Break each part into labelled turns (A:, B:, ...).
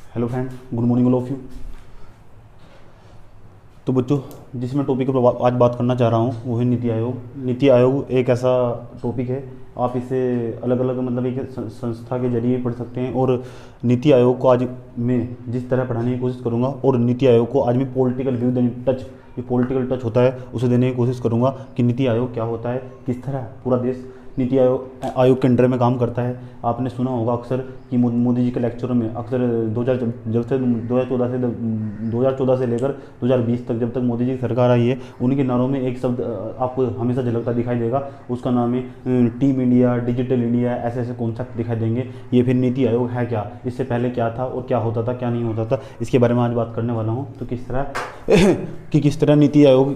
A: Hello friend, good morning all of you. तो बच्चों, जिस मैं टॉपिक पर आज बात करना चाह रहा हूँ वो है नीति आयोग। नीति आयोग एक ऐसा टॉपिक है, आप इसे अलग अलग मतलब एक संस्था के जरिए पढ़ सकते हैं। और नीति आयोग को आज मैं जिस तरह पढ़ाने की कोशिश करूँगा, और नीति आयोग को आज मैं पॉलिटिकल व्यू देने टच, जो पॉलिटिकल टच होता है उसे देने की कोशिश करूँगा कि नीति आयोग क्या होता है, किस तरह पूरा देश नीति आयोग के अंडर में काम करता है। आपने सुना होगा अक्सर कि मोदी जी के लेक्चरों में अक्सर 2014 से लेकर 2020 तक, जब तक मोदी जी की सरकार आई है, उनके नारों में एक शब्द आपको हमेशा झलकता दिखाई देगा। उसका नाम है टीम इंडिया, डिजिटल इंडिया, ऐसे ऐसे कॉन्सेप्ट दिखाई देंगे। ये फिर नीति आयोग है क्या, इससे पहले क्या था और क्या होता था, क्या नहीं होता था, इसके बारे में आज बात करने वाला हूँ। तो किस तरह नीति आयोग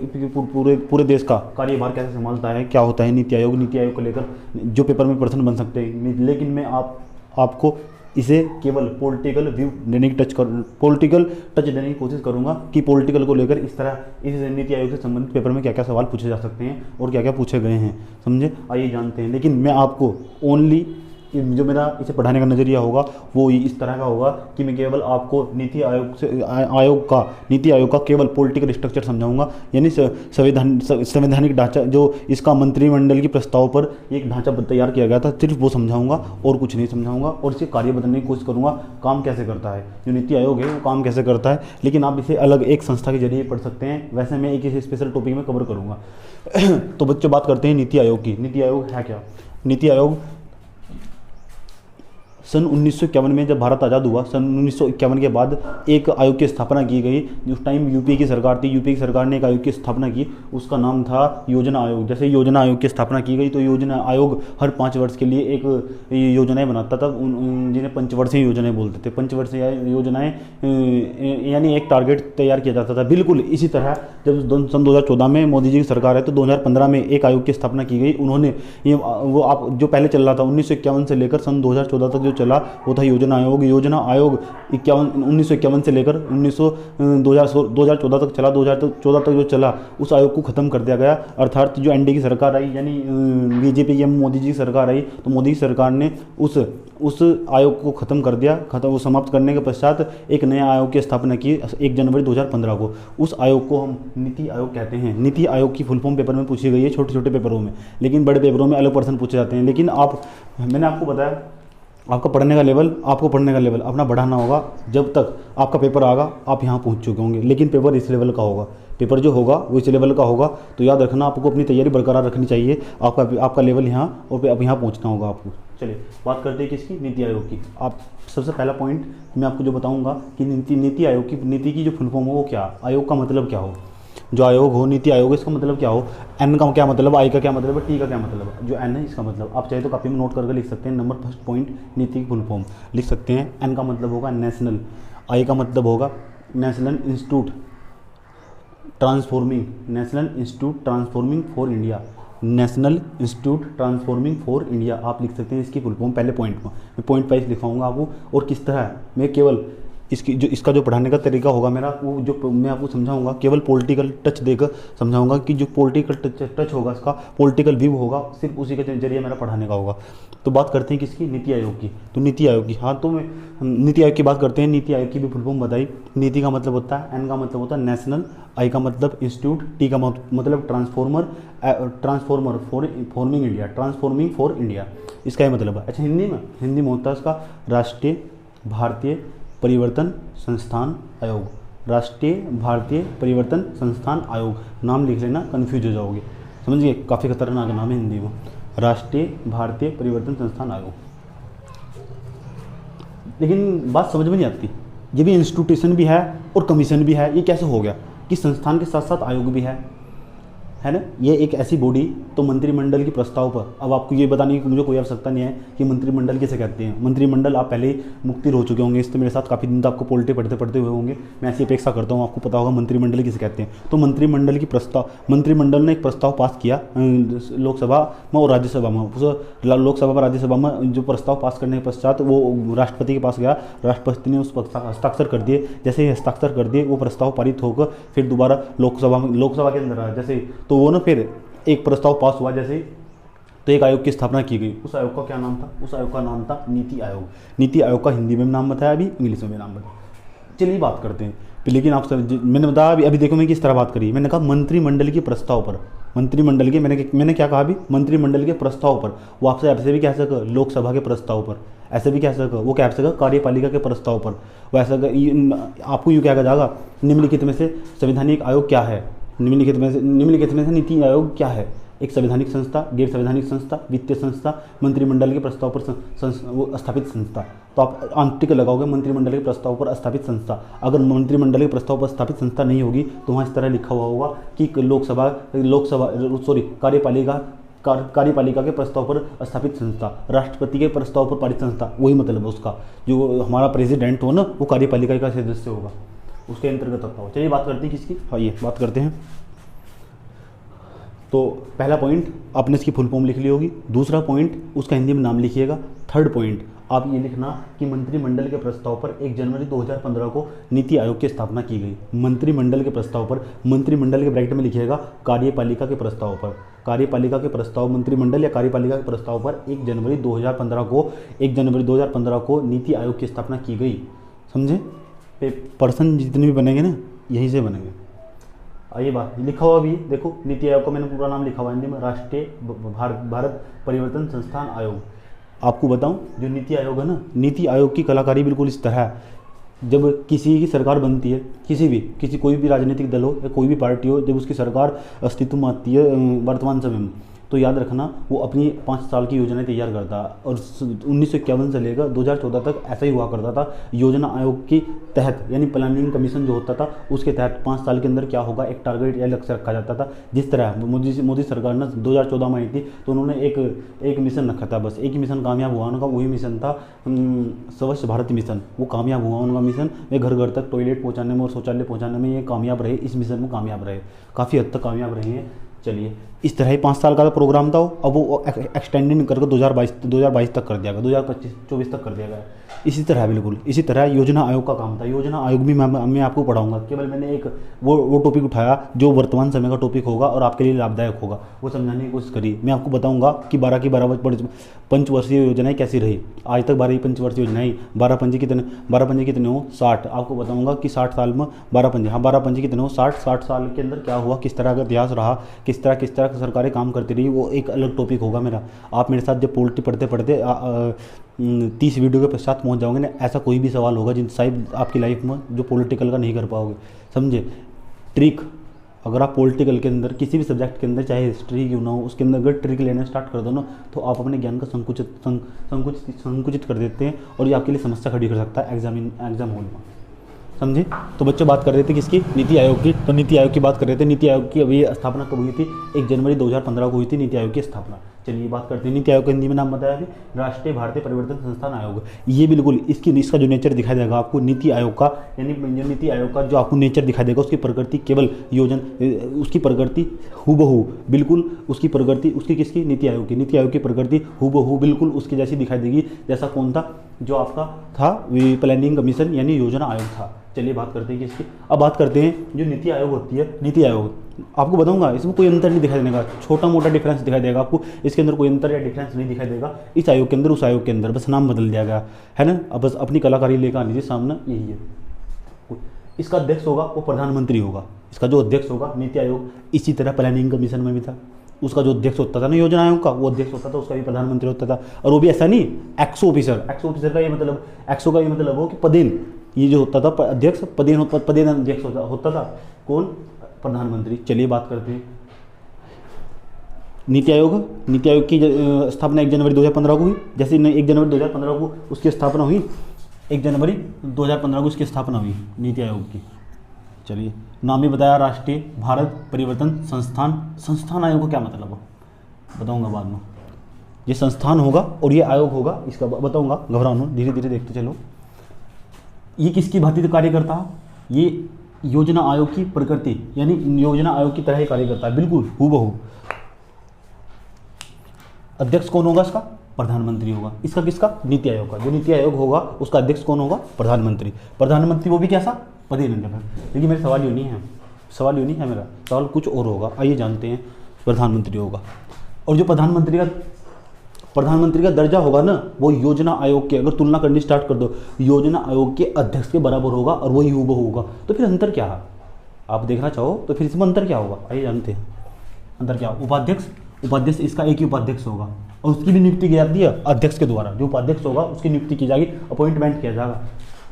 A: पूरे देश का कार्यभार कैसे संभालता है, क्या होता है नीति आयोग। नीति आयोग को लेकर जो पेपर में प्रश्न बन सकते हैं, लेकिन मैं आपको इसे केवल पॉलिटिकल व्यू देने की पॉलिटिकल टच देने की कोशिश करूंगा कि पॉलिटिकल को लेकर इस नीति आयोग से संबंधित पेपर में क्या क्या सवाल पूछे जा सकते हैं और क्या क्या पूछे गए हैं, समझे। आइए जानते हैं। लेकिन मैं आपको ओनली जो मेरा इसे पढ़ाने का नज़रिया होगा वो इस तरह का होगा कि मैं केवल आपको नीति आयोग का केवल पॉलिटिकल स्ट्रक्चर समझाऊंगा, यानी संवैधानिक ढांचा, जो इसका मंत्रिमंडल की प्रस्ताव पर एक ढांचा तैयार किया गया था, सिर्फ वो समझाऊंगा और कुछ नहीं समझाऊंगा। और इसे कार्य बदलने की कोशिश करूंगा, काम कैसे करता है जो नीति आयोग है, वो काम कैसे करता है। लेकिन आप इसे अलग एक संस्था के जरिए पढ़ सकते हैं, वैसे मैं एक इसे स्पेशल टॉपिक में कवर करूँगा। तो बच्चों, बात करते हैं नीति आयोग की। नीति आयोग है क्या। नीति आयोग सन 1951 में जब भारत आज़ाद हुआ, सन 1951 के बाद एक आयोग की स्थापना की गई। उस टाइम यूपी की सरकार थी, यूपी की सरकार ने एक आयोग की स्थापना की, उसका नाम था योजना आयोग। जैसे योजना आयोग की स्थापना की गई तो योजना आयोग हर 5 वर्ष के लिए एक योजनाएं बनाता था, जिन्हें पंचवर्षीय योजनाएं बोलते थे। पंचवर्षीय योजनाएं यानी एक टारगेट तैयार किया जाता था। बिल्कुल इसी तरह जब सन 2014 में मोदी जी की सरकार है तो 2015 में एक आयोग की स्थापना की गई। उन्होंने वो आप जो पहले चल रहा था 1951 से लेकर सन 2014 तक चला, वो था योजना आयोग। योजना आयोग 1951 से लेकर 2014 तक चला। 2014 तक जो चला उस आयोग को ख़त्म कर दिया गया। अर्थात जो एनडीए की सरकार आई, यानी बीजेपी की मोदी जी की सरकार आई, तो मोदी की सरकार ने उस आयोग को ख़त्म कर दिया। वो समाप्त करने के पश्चात एक नया आयोग की स्थापना की 1 जनवरी 2015 को। उस आयोग को हम नीति आयोग कहते हैं। नीति आयोग की फुल फॉर्म पेपर में पूछी गई है, छोटे छोटे पेपरों में, लेकिन बड़े पेपरों में अलग प्रश्न पूछे जाते हैं। लेकिन मैंने आपको बताया, आपको पढ़ने का लेवल अपना बढ़ाना होगा। जब तक आपका पेपर आएगा आप यहाँ पहुँच चुके होंगे, लेकिन पेपर इस लेवल का होगा। पेपर जो होगा वो इस लेवल का होगा, तो याद रखना, आपको अपनी तैयारी बरकरार रखनी चाहिए। आपका लेवल यहाँ और अब यहाँ पहुँचना होगा आपको। चलिए बात करते हैं किसकी, नीति आयोग की। आप सबसे पहला पॉइंट मैं आपको जो बताऊँगा कि नीति आयोग की नीति की जो फुल फॉर्म हो वो क्या, आयोग का मतलब क्या हो, जो आयोग हो, नीति आयोग, इसका मतलब क्या हो। एन का क्या मतलब, आई का क्या मतलब है, टी का क्या मतलब है। जो एन है इसका मतलब आप चाहे तो कॉपी में नोट करके लिख सकते हैं। नंबर फर्स्ट पॉइंट नीति की फुल फॉर्म लिख सकते हैं। एन का मतलब होगा नेशनल, आई का मतलब होगा national institute transforming for India, national institute transforming for India आप लिख सकते हैं इसकी फुल फॉर्म पहले पॉइंट में। मैं पॉइंट वाइज लिखाऊंगा आपको, और किस तरह मैं केवल इसका जो पढ़ाने का तरीका होगा मेरा, वो जो मैं आपको समझाऊंगा केवल पॉलिटिकल टच देकर समझाऊंगा कि जो पॉलिटिकल टच होगा, इसका पॉलिटिकल व्यू होगा, सिर्फ उसी के जरिए मेरा पढ़ाने का होगा। तो बात करते हैं किसकी, नीति आयोग की। तो नीति आयोग की, हाँ, तो मैं नीति आयोग की बात करते हैं। नीति आयोग की भी फुल फॉर्म बताई। नीति का मतलब होता है, एन का मतलब होता है नेशनल, आई का मतलब इंस्टीट्यूट, टी का मतलब ट्रांसफॉर्मर ट्रांसफॉर्मिंग फॉर इंडिया, इसका ये मतलब है। अच्छा, हिंदी में होता है इसका राष्ट्रीय भारतीय परिवर्तन संस्थान आयोग। राष्ट्रीय भारतीय परिवर्तन संस्थान आयोग नाम लिख लेना, कंफ्यूज हो जाओगे, समझिए, काफ़ी खतरनाक नाम है हिंदी में, राष्ट्रीय भारतीय परिवर्तन संस्थान आयोग। लेकिन बात समझ में नहीं आती, ये भी इंस्टीट्यूशन भी है और कमीशन भी है, ये कैसे हो गया कि संस्थान के साथ साथ आयोग भी है ना। ये एक ऐसी बॉडी, तो मंत्रिमंडल के प्रस्ताव पर, अब आपको ये बताने की मुझे कोई आवश्यकता नहीं है कि मंत्रिमंडल किसे कहते हैं। मंत्रिमंडल आप पहले ही मुक्ति हो चुके होंगे, इससे मेरे साथ काफ़ी दिन तो आपको पॉलिटी पढ़ते हुए होंगे। मैं ऐसी अपेक्षा करता हूँ आपको पता होगा मंत्रिमंडल किसे कहते हैं। तो मंत्रिमंडल ने एक प्रस्ताव पास किया लोकसभा में और राज्यसभा में। लोकसभा और राज्यसभा में जो प्रस्ताव पास करने के पश्चात वो राष्ट्रपति के पास गया, राष्ट्रपति ने उस पर हस्ताक्षर कर दिए। जैसे ही हस्ताक्षर कर दिए, वो प्रस्ताव पारित होकर फिर दोबारा लोकसभा के अंदर आया। जैसे तो वो ना फिर एक प्रस्ताव पास हुआ, जैसे तो एक आयोग की स्थापना की गई। उस आयोग का क्या नाम था, उस आयोग का नाम था नीति आयोग। नीति आयोग का हिंदी में नाम बताया, अभी इंग्लिश में नाम बताया। चलिए बात करते हैं। लेकिन आप मैंने बताया अभी देखो मैं किस तरह बात करी, मैंने कहा मंत्रिमंडल के प्रस्ताव पर, मंत्रिमंडल के मैंने क्या कहा अभी, मंत्रिमंडल के प्रस्ताव पर। वो आपसे ऐसे भी कह सके लोकसभा के प्रस्ताव पर, ऐसे भी कह सके, वो कह सके कार्यपालिका के प्रस्ताव पर। वो ऐसा आपको यूँ क्या कहा जाएगा, निम्नलिखित में से संवैधानिक आयोग क्या है, निम्नलिखित में से नीति आयोग क्या है। एक संवैधानिक संस्था, गैर संवैधानिक संस्था, वित्तीय संस्था, मंत्रिमंडल के प्रस्ताव पर वो स्थापित संस्था। तो आप आंतरिक लगाओगे मंत्रिमंडल के प्रस्ताव पर स्थापित संस्था। अगर मंत्रिमंडल के प्रस्ताव पर स्थापित संस्था नहीं होगी तो वहाँ इस तरह लिखा हुआ होगा कि कार्यपालिका के प्रस्ताव पर स्थापित संस्था, राष्ट्रपति के प्रस्ताव पर पारित संस्था। वही मतलब है उसका, जो हमारा प्रेसिडेंट हो ना वो कार्यपालिका का सदस्य होगा, उसके अंतर्गत आता हो। चलिए बात करते हैं किसकी, आइए बात करते हैं। तो पहला पॉइंट आपने इसकी फुल फॉर्म लिख ली होगी, दूसरा पॉइंट उसका हिंदी में नाम लिखिएगा, थर्ड पॉइंट आप ये लिखना कि मंत्रिमंडल के प्रस्ताव पर 1 जनवरी 2015 को नीति आयोग की स्थापना की गई। मंत्रिमंडल के प्रस्ताव पर, मंत्रिमंडल के ब्रैकेट में लिखिएगा कार्यपालिका के प्रस्ताव पर, कार्यपालिका के प्रस्ताव, मंत्रिमंडल या कार्यपालिका के प्रस्ताव पर 1 जनवरी 2015 को नीति आयोग की स्थापना की गई। समझे, पर्सन जितने भी बनेंगे ना यहीं से बनेंगे। आइए बात लिखा हुआ भी देखो, नीति आयोग का मैंने पूरा नाम लिखा हुआ हिंदी में, राष्ट्रीय भारत परिवर्तन संस्थान आयोग। आपको बताऊं जो नीति आयोग है ना, नीति आयोग की कलाकारी बिल्कुल इस तरह है, जब किसी की सरकार बनती है, कोई भी राजनीतिक दल हो या कोई भी पार्टी हो, जब उसकी सरकार अस्तित्व में आती है वर्तमान समय में, तो याद रखना वो अपनी 5 साल की योजनाएं तैयार करता है। और 1951 से लेकर 2014 तक ऐसा ही हुआ करता था। योजना आयोग के तहत यानी प्लानिंग कमीशन जो होता था उसके तहत 5 साल के अंदर क्या होगा एक टारगेट या लक्ष्य रखा जाता था। जिस तरह मोदी सरकार ने 2014 में आई थी तो उन्होंने एक मिशन रखा था, बस एक ही मिशन कामयाब हुआ उनका, वही मिशन था स्वच्छ भारत मिशन। वो कामयाब हुआ उनका मिशन, वे घर घर तक टॉयलेट पहुँचाने में और शौचालय पहुँचाने में ये कामयाब रहे, इस मिशन में कामयाब रहे, काफ़ी हद तक कामयाब रहे हैं। चलिए इस तरह ही 5 साल का प्रोग्राम था, अब वो एक्सटेंडिंग करके 2022 तक कर दिया गया, 2025-24 तक कर दिया गया। इसी तरह बिल्कुल इसी तरह योजना आयोग का काम था। योजना आयोग भी मैं आपको पढ़ाऊंगा, केवल मैंने एक वो टॉपिक उठाया जो वर्तमान समय का टॉपिक होगा और आपके लिए लाभदायक होगा, वो समझाने की कोशिश करी। मैं आपको बताऊंगा कि 12 की 12 पंचवर्षीय योजनाएं कैसी रही। आज तक 12 पंचवर्षीय योजनाएं, 12 पंजे कितने हो 60। आपको बताऊंगा कि 60 साल में 12 पंजे कितने हो 60 साल के अंदर क्या हुआ, किस तरह का इतिहास रहा, किस तरह सरकारें काम करती रही, वो एक अलग टॉपिक होगा मेरा। आप मेरे साथ जब पॉलिटी पढ़ते 30 वीडियो के पश्चात पहुंच जाओगे ना, ऐसा कोई भी सवाल होगा जिन शायद आपकी लाइफ में जो पॉलिटिकल का नहीं कर पाओगे। समझे, ट्रिक अगर आप पॉलिटिकल के अंदर किसी भी सब्जेक्ट के अंदर चाहे हिस्ट्री क्यों ना हो उसके अंदर अगर ट्रिक लेना स्टार्ट कर दो ना तो आप अपने ज्ञान का संकुचित कर देते हैं और ये आपके लिए समस्या खड़ी कर सकता है एग्जाम हॉल में। समझे, तो बच्चों बात कर रहे थे किसकी, नीति आयोग की। तो नीति आयोग की बात कर रहे थे। नीति आयोग की अभी स्थापना कब हुई थी, 1 जनवरी 2015 को हुई थी नीति आयोग की स्थापना। चलिए बात करते हैं नीति आयोग का हिंदी में नाम बताया अभी, राष्ट्रीय भारतीय परिवर्तन संस्थान आयोग। ये बिल्कुल इसका जो नेचर दिखाई देगा आपको नीति आयोग का, यानी नीति आयोग का जो आपको नेचर दिखाई देगा, उसकी प्रकृति केवल उसकी प्रकृति हूबहू बिल्कुल उसकी प्रकृति उसकी किसकी, नीति आयोग की प्रकृति हूबहू बिल्कुल उसकी जैसी दिखाई देगी जैसा कौन था, जो आपका था प्लानिंग कमीशन यानी योजना आयोग था। चलिए बात करते हैं किसकी, अब बात करते हैं जो नीति आयोग होती है। नीति आयोग आपको बताऊंगा इसमें कोई अंतर नहीं दिखाई देने का, छोटा मोटा डिफरेंस दिखाई देगा आपको, इसके अंदर कोई अंतर या डिफरेंस नहीं दिखाई देगा इस आयोग के अंदर उस आयोग के अंदर, बस नाम बदल दिया गया है ना। अब बस अपनी कलाकारी लेकर आनी चाहिए सामने, यही है। इसका अध्यक्ष होगा वो प्रधानमंत्री होगा, इसका जो अध्यक्ष होगा नीति आयोग। इसी तरह प्लानिंग कमीशन में भी था, उसका जो अध्यक्ष होता था ना योजना आयोग का, वो अध्यक्ष होता था, उसका भी प्रधानमंत्री होता था। और वो भी ऐसा नहीं एक्सो ऑफिसर का ये मतलब, एक्सो का ये मतलब हो कि पदेन, ये जो होता था अध्यक्ष पदेन अध्यक्ष होता था कौन, प्रधानमंत्री। चलिए बात करते हैं नीति आयोग की स्थापना 1 जनवरी 2015 को हुई। जैसे 1 जनवरी 2015 को उसकी स्थापना हुई, 1 जनवरी 2015 को उसकी स्थापना हुई नीति आयोग की। चलिए नाम ही बताया, राष्ट्रीय भारत परिवर्तन संस्थान आयोग का क्या मतलब है बताऊंगा बाद में। ये संस्थान होगा और ये आयोग होगा, इसका बताऊंगा, घबराओ धीरे धीरे देखते चलो। ये किसकी भांति कार्य करता है, ये योजना आयोग की प्रकृति यानी योजना आयोग की तरह ही कार्य करता है बिल्कुल हूबहू। अध्यक्ष कौन होगा इसका, प्रधानमंत्री होगा। इसका किसका, नीति आयोग का। जो नीति आयोग होगा उसका अध्यक्ष कौन होगा, प्रधानमंत्री वो भी कैसा, पदे नहीं। लेकिन मेरा सवाल यूँ नहीं है, मेरा सवाल कुछ और होगा। आइए जानते हैं, प्रधानमंत्री होगा। और जो प्रधानमंत्री का प्रधानमंत्री का दर्जा होगा ना, वो योजना आयोग के, अगर तुलना करनी स्टार्ट कर दो, योजना आयोग के अध्यक्ष के बराबर होगा और वही हूबहू होगा। तो फिर अंतर क्या है, आप देखना चाहो तो फिर इसमें अंतर क्या होगा, आइए जानते हैं अंतर क्या। उपाध्यक्ष इसका एक ही उपाध्यक्ष होगा और उसकी भी नियुक्ति की जाती है अध्यक्ष के द्वारा। जो उपाध्यक्ष होगा उसकी नियुक्ति की जाएगी, अपॉइंटमेंट किया जाएगा।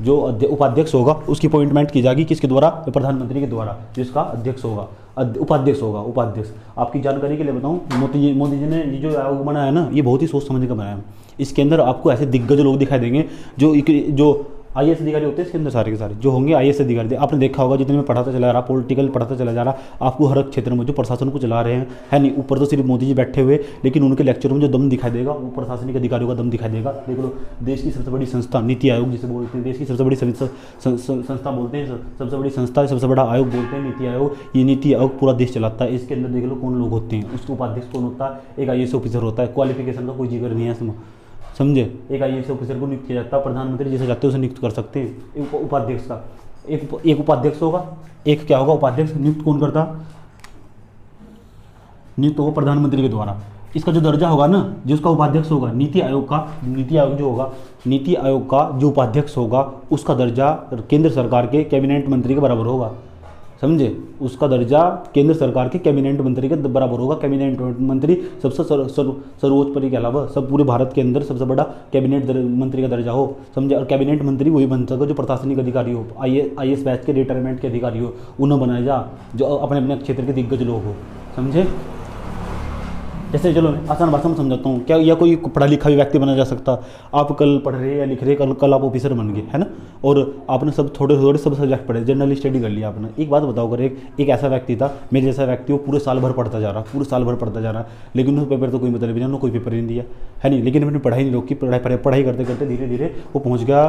A: जो उपाध्यक्ष होगा उसकी अपॉइंटमेंट की जाएगी किसके द्वारा, प्रधानमंत्री के द्वारा। जिसका अध्यक्ष होगा उपाध्यक्ष होगा। उपाध्यक्ष आपकी जानकारी के लिए बताऊं, मोदी जी ने ये जो आयोग बनाया है ना, ये बहुत ही सोच समझ कर बनाया है। इसके अंदर आपको ऐसे दिग्गज लोग दिखाई देंगे जो आईएएस अधिकारी होते हैं इसके अंदर, सारे के सारे जो होंगे आईएएस अधिकारी। आपने देखा होगा जितने में पढ़ाता चला रहा, पॉलिटिकल पढ़ाता चला जा रहा, आपको हर क्षेत्र में जो प्रशासन को चला रहे हैं, है नहीं, ऊपर तो सिर्फ मोदी जी बैठे हुए, लेकिन उनके लेक्चरों में जो दम दिखाई देगा वो प्रशासनिक अधिकारियों का दम दिखाई देगा। देख लो, देश की सबसे बड़ी संस्था नीति आयोग जिसे बोलते हैं, देश की सबसे बड़ी संस्था बोलते हैं, सबसे बड़ी संस्था, सबसे बड़ा आयोग बोलते हैं नीति आयोग। ये नीति आयोग पूरा देश चलाता है। इसके अंदर देख लो कौन लोग होते हैं, उसके उपाध्यक्ष कौन होता है, एक आईएएस ऑफिसर होता है। क्वालिफिकेशन का कोई जिक्र नहीं है इसमें, समझे। एक आईएएस ऑफिसर को नियुक्त किया जाता है, प्रधानमंत्री जिसे चाहते हैं उसे नियुक्त कर सकते हैं। उपाध्यक्ष का एक उपाध्यक्ष होगा, एक क्या होगा उपाध्यक्ष। नियुक्त कौन करता, नियुक्त होगा प्रधानमंत्री के द्वारा। इसका जो दर्जा होगा ना, जिसका उपाध्यक्ष होगा, नीति आयोग का जो उपाध्यक्ष होगा उसका दर्जा केंद्र सरकार के कैबिनेट मंत्री के बराबर होगा, समझे। उसका दर्जा केंद्र सरकार के कैबिनेट मंत्री के बराबर होगा। कैबिनेट मंत्री सबसे सर्वोच्च पद के अलावा सब पूरे भारत के अंदर सबसे बड़ा कैबिनेट मंत्री का दर्जा हो, समझे। और कैबिनेट मंत्री वही बन सके जो प्रशासनिक अधिकारी हो, आईएएस बैच के रिटायरमेंट के अधिकारी हो, उन्हें बनाया जा जो अपने अपने क्षेत्र के दिग्गज लोग हो, समझे। जैसे चलो मैं आसान भाषा में समझाता हूँ, क्या या कोई पढ़ा लिखा भी व्यक्ति बना जा सकता। आप कल पढ़ रहे या लिख रहे, कल आप ऑफिसर बन गए, है ना, और आपने सब थोड़े सब सब्जेक्ट पढ़े, जनरल स्टडी कर लिया आपने। एक बात बताओ, अगर एक ऐसा व्यक्ति था, मेरे जैसा व्यक्ति, वो पूरे साल भर पढ़ता जा रहा, लेकिन उस पेपर तो कोई मतलब नहीं, उन्होंने कोई पेपर नहीं दिया, है नहीं, लेकिन अपनी पढ़ाई नहीं रोकी। पढ़ाई करते करते धीरे धीरे वो पहुँच गया,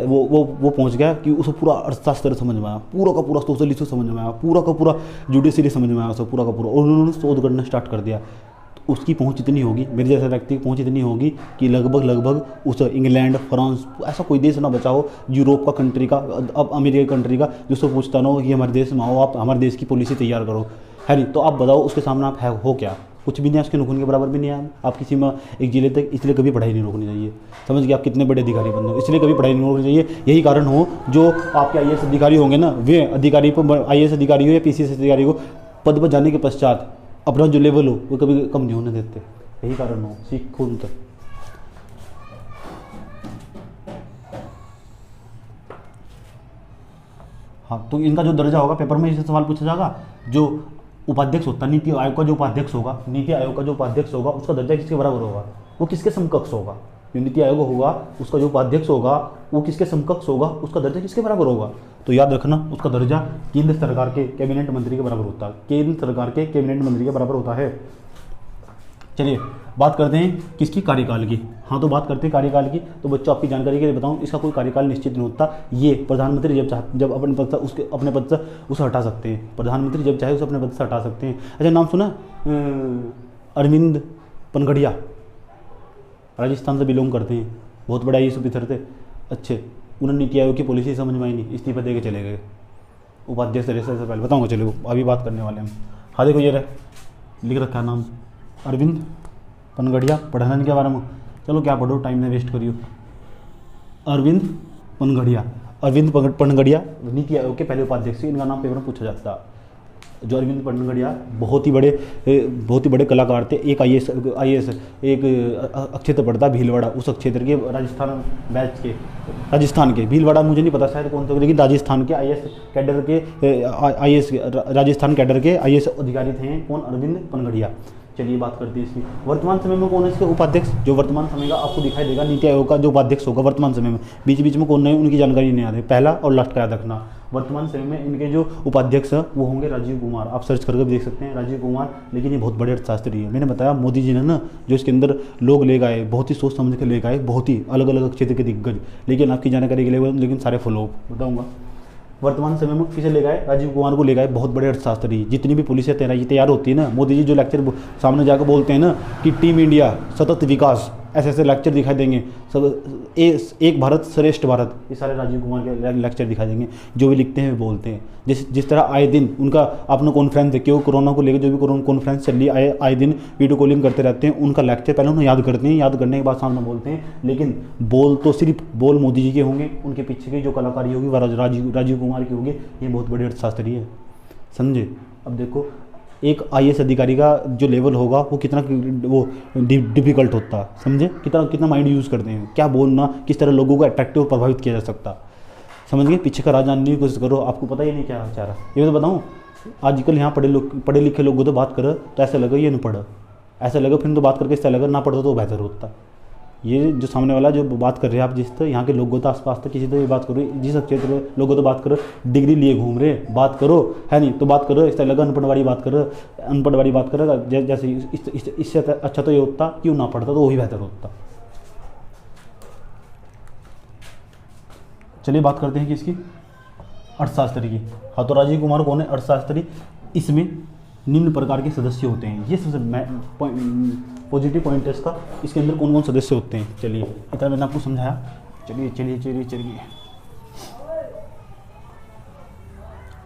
A: वो पहुँच गया कि उसे पूरा अर्थशास्त्र समझ में आया, पूरा का पूरा सोशल इशू समझ में आया, पूरा का पूरा जुडिशरी समझ में आया, उसे पूरा का पूरा, और उन्होंने शोध करना स्टार्ट कर दिया। उसकी पहुंच इतनी होगी, मेरे जैसे व्यक्ति की पहुंच इतनी होगी कि लगभग उस इंग्लैंड, फ्रांस, ऐसा कोई देश ना बचा हो, यूरोप का कंट्री का, अब अमेरिका कंट्री का, जिसको पूछता ना हो कि हमारे देश में आओ, आप हमारे देश की पॉलिसी तैयार करो, है नहीं, तो आप बताओ उसके सामने आप हो क्या, कुछ भी नहीं है, उसके नुकून के बराबर भी नहीं है आप किसी में एक जिले तक। इसलिए कभी पढ़ाई नहीं रोकनी चाहिए, समझ गए। आप कितने बड़े अधिकारी बन रहे हो, इसलिए कभी पढ़ाई नहीं रोकनी चाहिए। यही कारण हो जो आपके आईएएस अधिकारी होंगे ना, वे अधिकारी को, आईएएस अधिकारी हो या पीसीएस अधिकारी को, पद पर जाने के पश्चात अपना जो लेवल हो वो कभी कम नहीं होने देते। यही कारण हो, सीखो उन तक। हाँ, तो इनका जो दर्जा होगा, पेपर में इसे सवाल पूछा जाएगा। जो उपाध्यक्ष होता है नीति आयोग का, जो उपाध्यक्ष होगा, उसका दर्जा किसके बराबर होगा, वो किसके समकक्ष होगा। जो नीति आयोग होगा उसका जो उपाध्यक्ष होगा वो किसके समकक्ष होगा, उसका दर्जा किसके बराबर होगा। तो याद रखना, उसका दर्जा केंद्र सरकार के कैबिनेट मंत्री के बराबर होता है, केंद्र सरकार के कैबिनेट मंत्री के बराबर होता है। चलिए बात करते हैं किसकी, कार्यकाल की। हाँ, तो बात करते हैं कार्यकाल की। तो बच्चों आपकी जानकारी के लिए बताऊं, इसका कोई कार्यकाल निश्चित नहीं होता। ये प्रधानमंत्री जब अपने पद से अपने पद से उसे हटा सकते हैं। प्रधानमंत्री जब चाहे उसे अपने पद से हटा सकते हैं। अच्छा, नाम सुना अरविंद पनगड़िया, राजस्थान से बिलोंग करते हैं, बहुत बड़ा आईएएस ऑफिसर थे। अच्छे, उन्होंने नीति आयोग की पॉलिसी समझ में आई नहीं, इस्तीफा दे के चले गए उपाध्यक्ष से पहले। बताऊँगा, चलो अभी बात करने वाले हम। हाँ देखो, ये रहे लिख रखा है नाम, अरविंद पनगड़िया। पढ़ना इनके बारे में, चलो क्या पढ़ो, टाइम में वेस्ट करियो। अरविंद पनगड़िया नीति आयोग के पहले उपाध्यक्ष, इनका नाम पेपर में पूछा जाता है। जो अरविंद पनगड़िया बहुत ही बड़े कलाकार थे। एक आईएएस एक क्षेत्र पड़ता भीलवाड़ा, उस क्षेत्र के राजस्थान के भीलवाड़ा, मुझे नहीं पता शायद कौन सा, लेकिन राजस्थान के राजस्थान कैडर के आईएएस अधिकारी थे। कौन, अरविंद पनगड़िया। चलिए बात करते हैं इसकी। वर्तमान समय में कौन है इसके उपाध्यक्ष, जो वर्तमान समय का आपको दिखाई देगा नीति आयोग का जो उपाध्यक्ष होगा वर्तमान समय में, बीच बीच में कौन है उनकी जानकारी नहीं आती, पहला और लास्ट का याद रखना। वर्तमान समय में इनके जो उपाध्यक्ष हैं वो होंगे राजीव कुमार। आप सर्च करके भी देख सकते हैं राजीव कुमार, लेकिन ये बहुत बड़े अर्थशास्त्री है। मैंने बताया मोदी जी ने ना जो इसके अंदर लोग ले गए, बहुत ही सोच समझ के ले गए, बहुत ही अलग अलग क्षेत्र के दिग्गज, लेकिन आपकी जानकारी के लिए लेकिन सारे फ्लॉप बताऊंगा। वर्तमान समय में किसे ले गए, राजीव कुमार को ले गए, बहुत बड़े अर्थशास्त्री। जितनी भी पुलिसें तैयार होती है ना, मोदी जी जो लेक्चर सामने जाकर बोलते हैं ना कि टीम इंडिया सतत विकास, ऐसे ऐसे लेक्चर दिखाई देंगे सब, एक भारत श्रेष्ठ भारत, ये सारे राजीव कुमार के लेक्चर दिखाई देंगे। जो भी लिखते हैं वे बोलते हैं। जिस तरह आए दिन उनका अपना कॉन्फ्रेंस देखे, वो कोरोना को लेकर जो भी कॉन्फ्रेंस चल रही है, आए दिन वीडियो कॉलिंग करते रहते हैं। उनका लेक्चर पहले उन्हें याद करते हैं, याद करने के बाद सामने बोलते हैं। लेकिन बोल तो सिर्फ बोल मोदी जी के होंगे, उनके पीछे की जो कलाकारी होगी वह राजीव कुमार की होगी। ये बहुत बड़ी अर्थशास्त्री है, समझे। अब देखो एक IAS अधिकारी का जो लेवल होगा वो कितना वो डिफिकल्ट होता है, समझे। कितना माइंड यूज़ करते हैं, क्या बोलना, किस तरह लोगों को अट्रैक्टिव और प्रभावित किया जा सकता, समझ गए। पीछे का राज जानने की कोशिश करो, आपको पता ही नहीं क्या चाह रहा। ये तो बताऊँ, आजकल यहाँ पढ़े लिखे लोगों तो बात करो तो ऐसा लगे ये नहीं पढ़ा, ऐसा लगे फिर तो बात करके इससे लगा ना पढ़ो तो बेहतर होता। ये जो सामने वाला जो बात कर रहे हैं आप, जिस तरह यहाँ के लोगों तो आसपास तो किसी तो ये बात करो, जिस क्षेत्र में लोगों तो बात करो, डिग्री लिए घूम रहे बात करो, है नहीं तो बात करो, इससे लगा अनपढ़ वाली बात करो, अनपढ़ वाली बात करो। जैसे इससे अच्छा तो ये होता क्यों ना पढ़ता, तो वही बेहतर होता। चलिए बात करते हैं किसकी, अर्थशास्त्री की। हाँ, तो राजीव कुमार कौन है, अर्थशास्त्री। इसमें निम्न प्रकार के सदस्य होते हैं, ये सबसे पॉजिटिव पॉइंट है इसका। इसके अंदर कौन कौन सदस्य होते हैं, चलिए इतना मैंने आपको समझाया। चलिए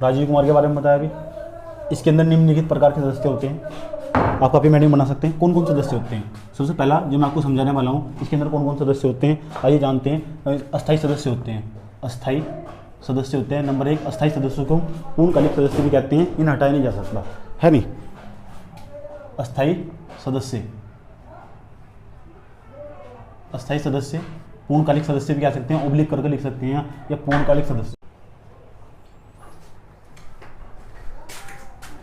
A: राजीव कुमार के बारे में बताया अभी। इसके अंदर निम्नलिखित प्रकार के सदस्य होते हैं, आप कापी मैडिंग बना सकते हैं। कौन कौन सदस्य होते हैं, सबसे पहला जो मैं आपको समझाने वाला हूँ, इसके अंदर कौन कौन सदस्य होते हैं आइए जानते हैं। अस्थायी सदस्य होते हैं, अस्थायी सदस्य होते हैं। नंबर 1, अस्थायी सदस्यों को पूर्णकालिक सदस्य भी कहते हैं, इन्हें हटाया नहीं जा सकता, है नहीं। अस्थायी सदस्य पूर्णकालिक सदस्य भी कह सकते हैं, ओब्लिक करके लिख सकते हैं, या पूर्णकालिक सदस्य।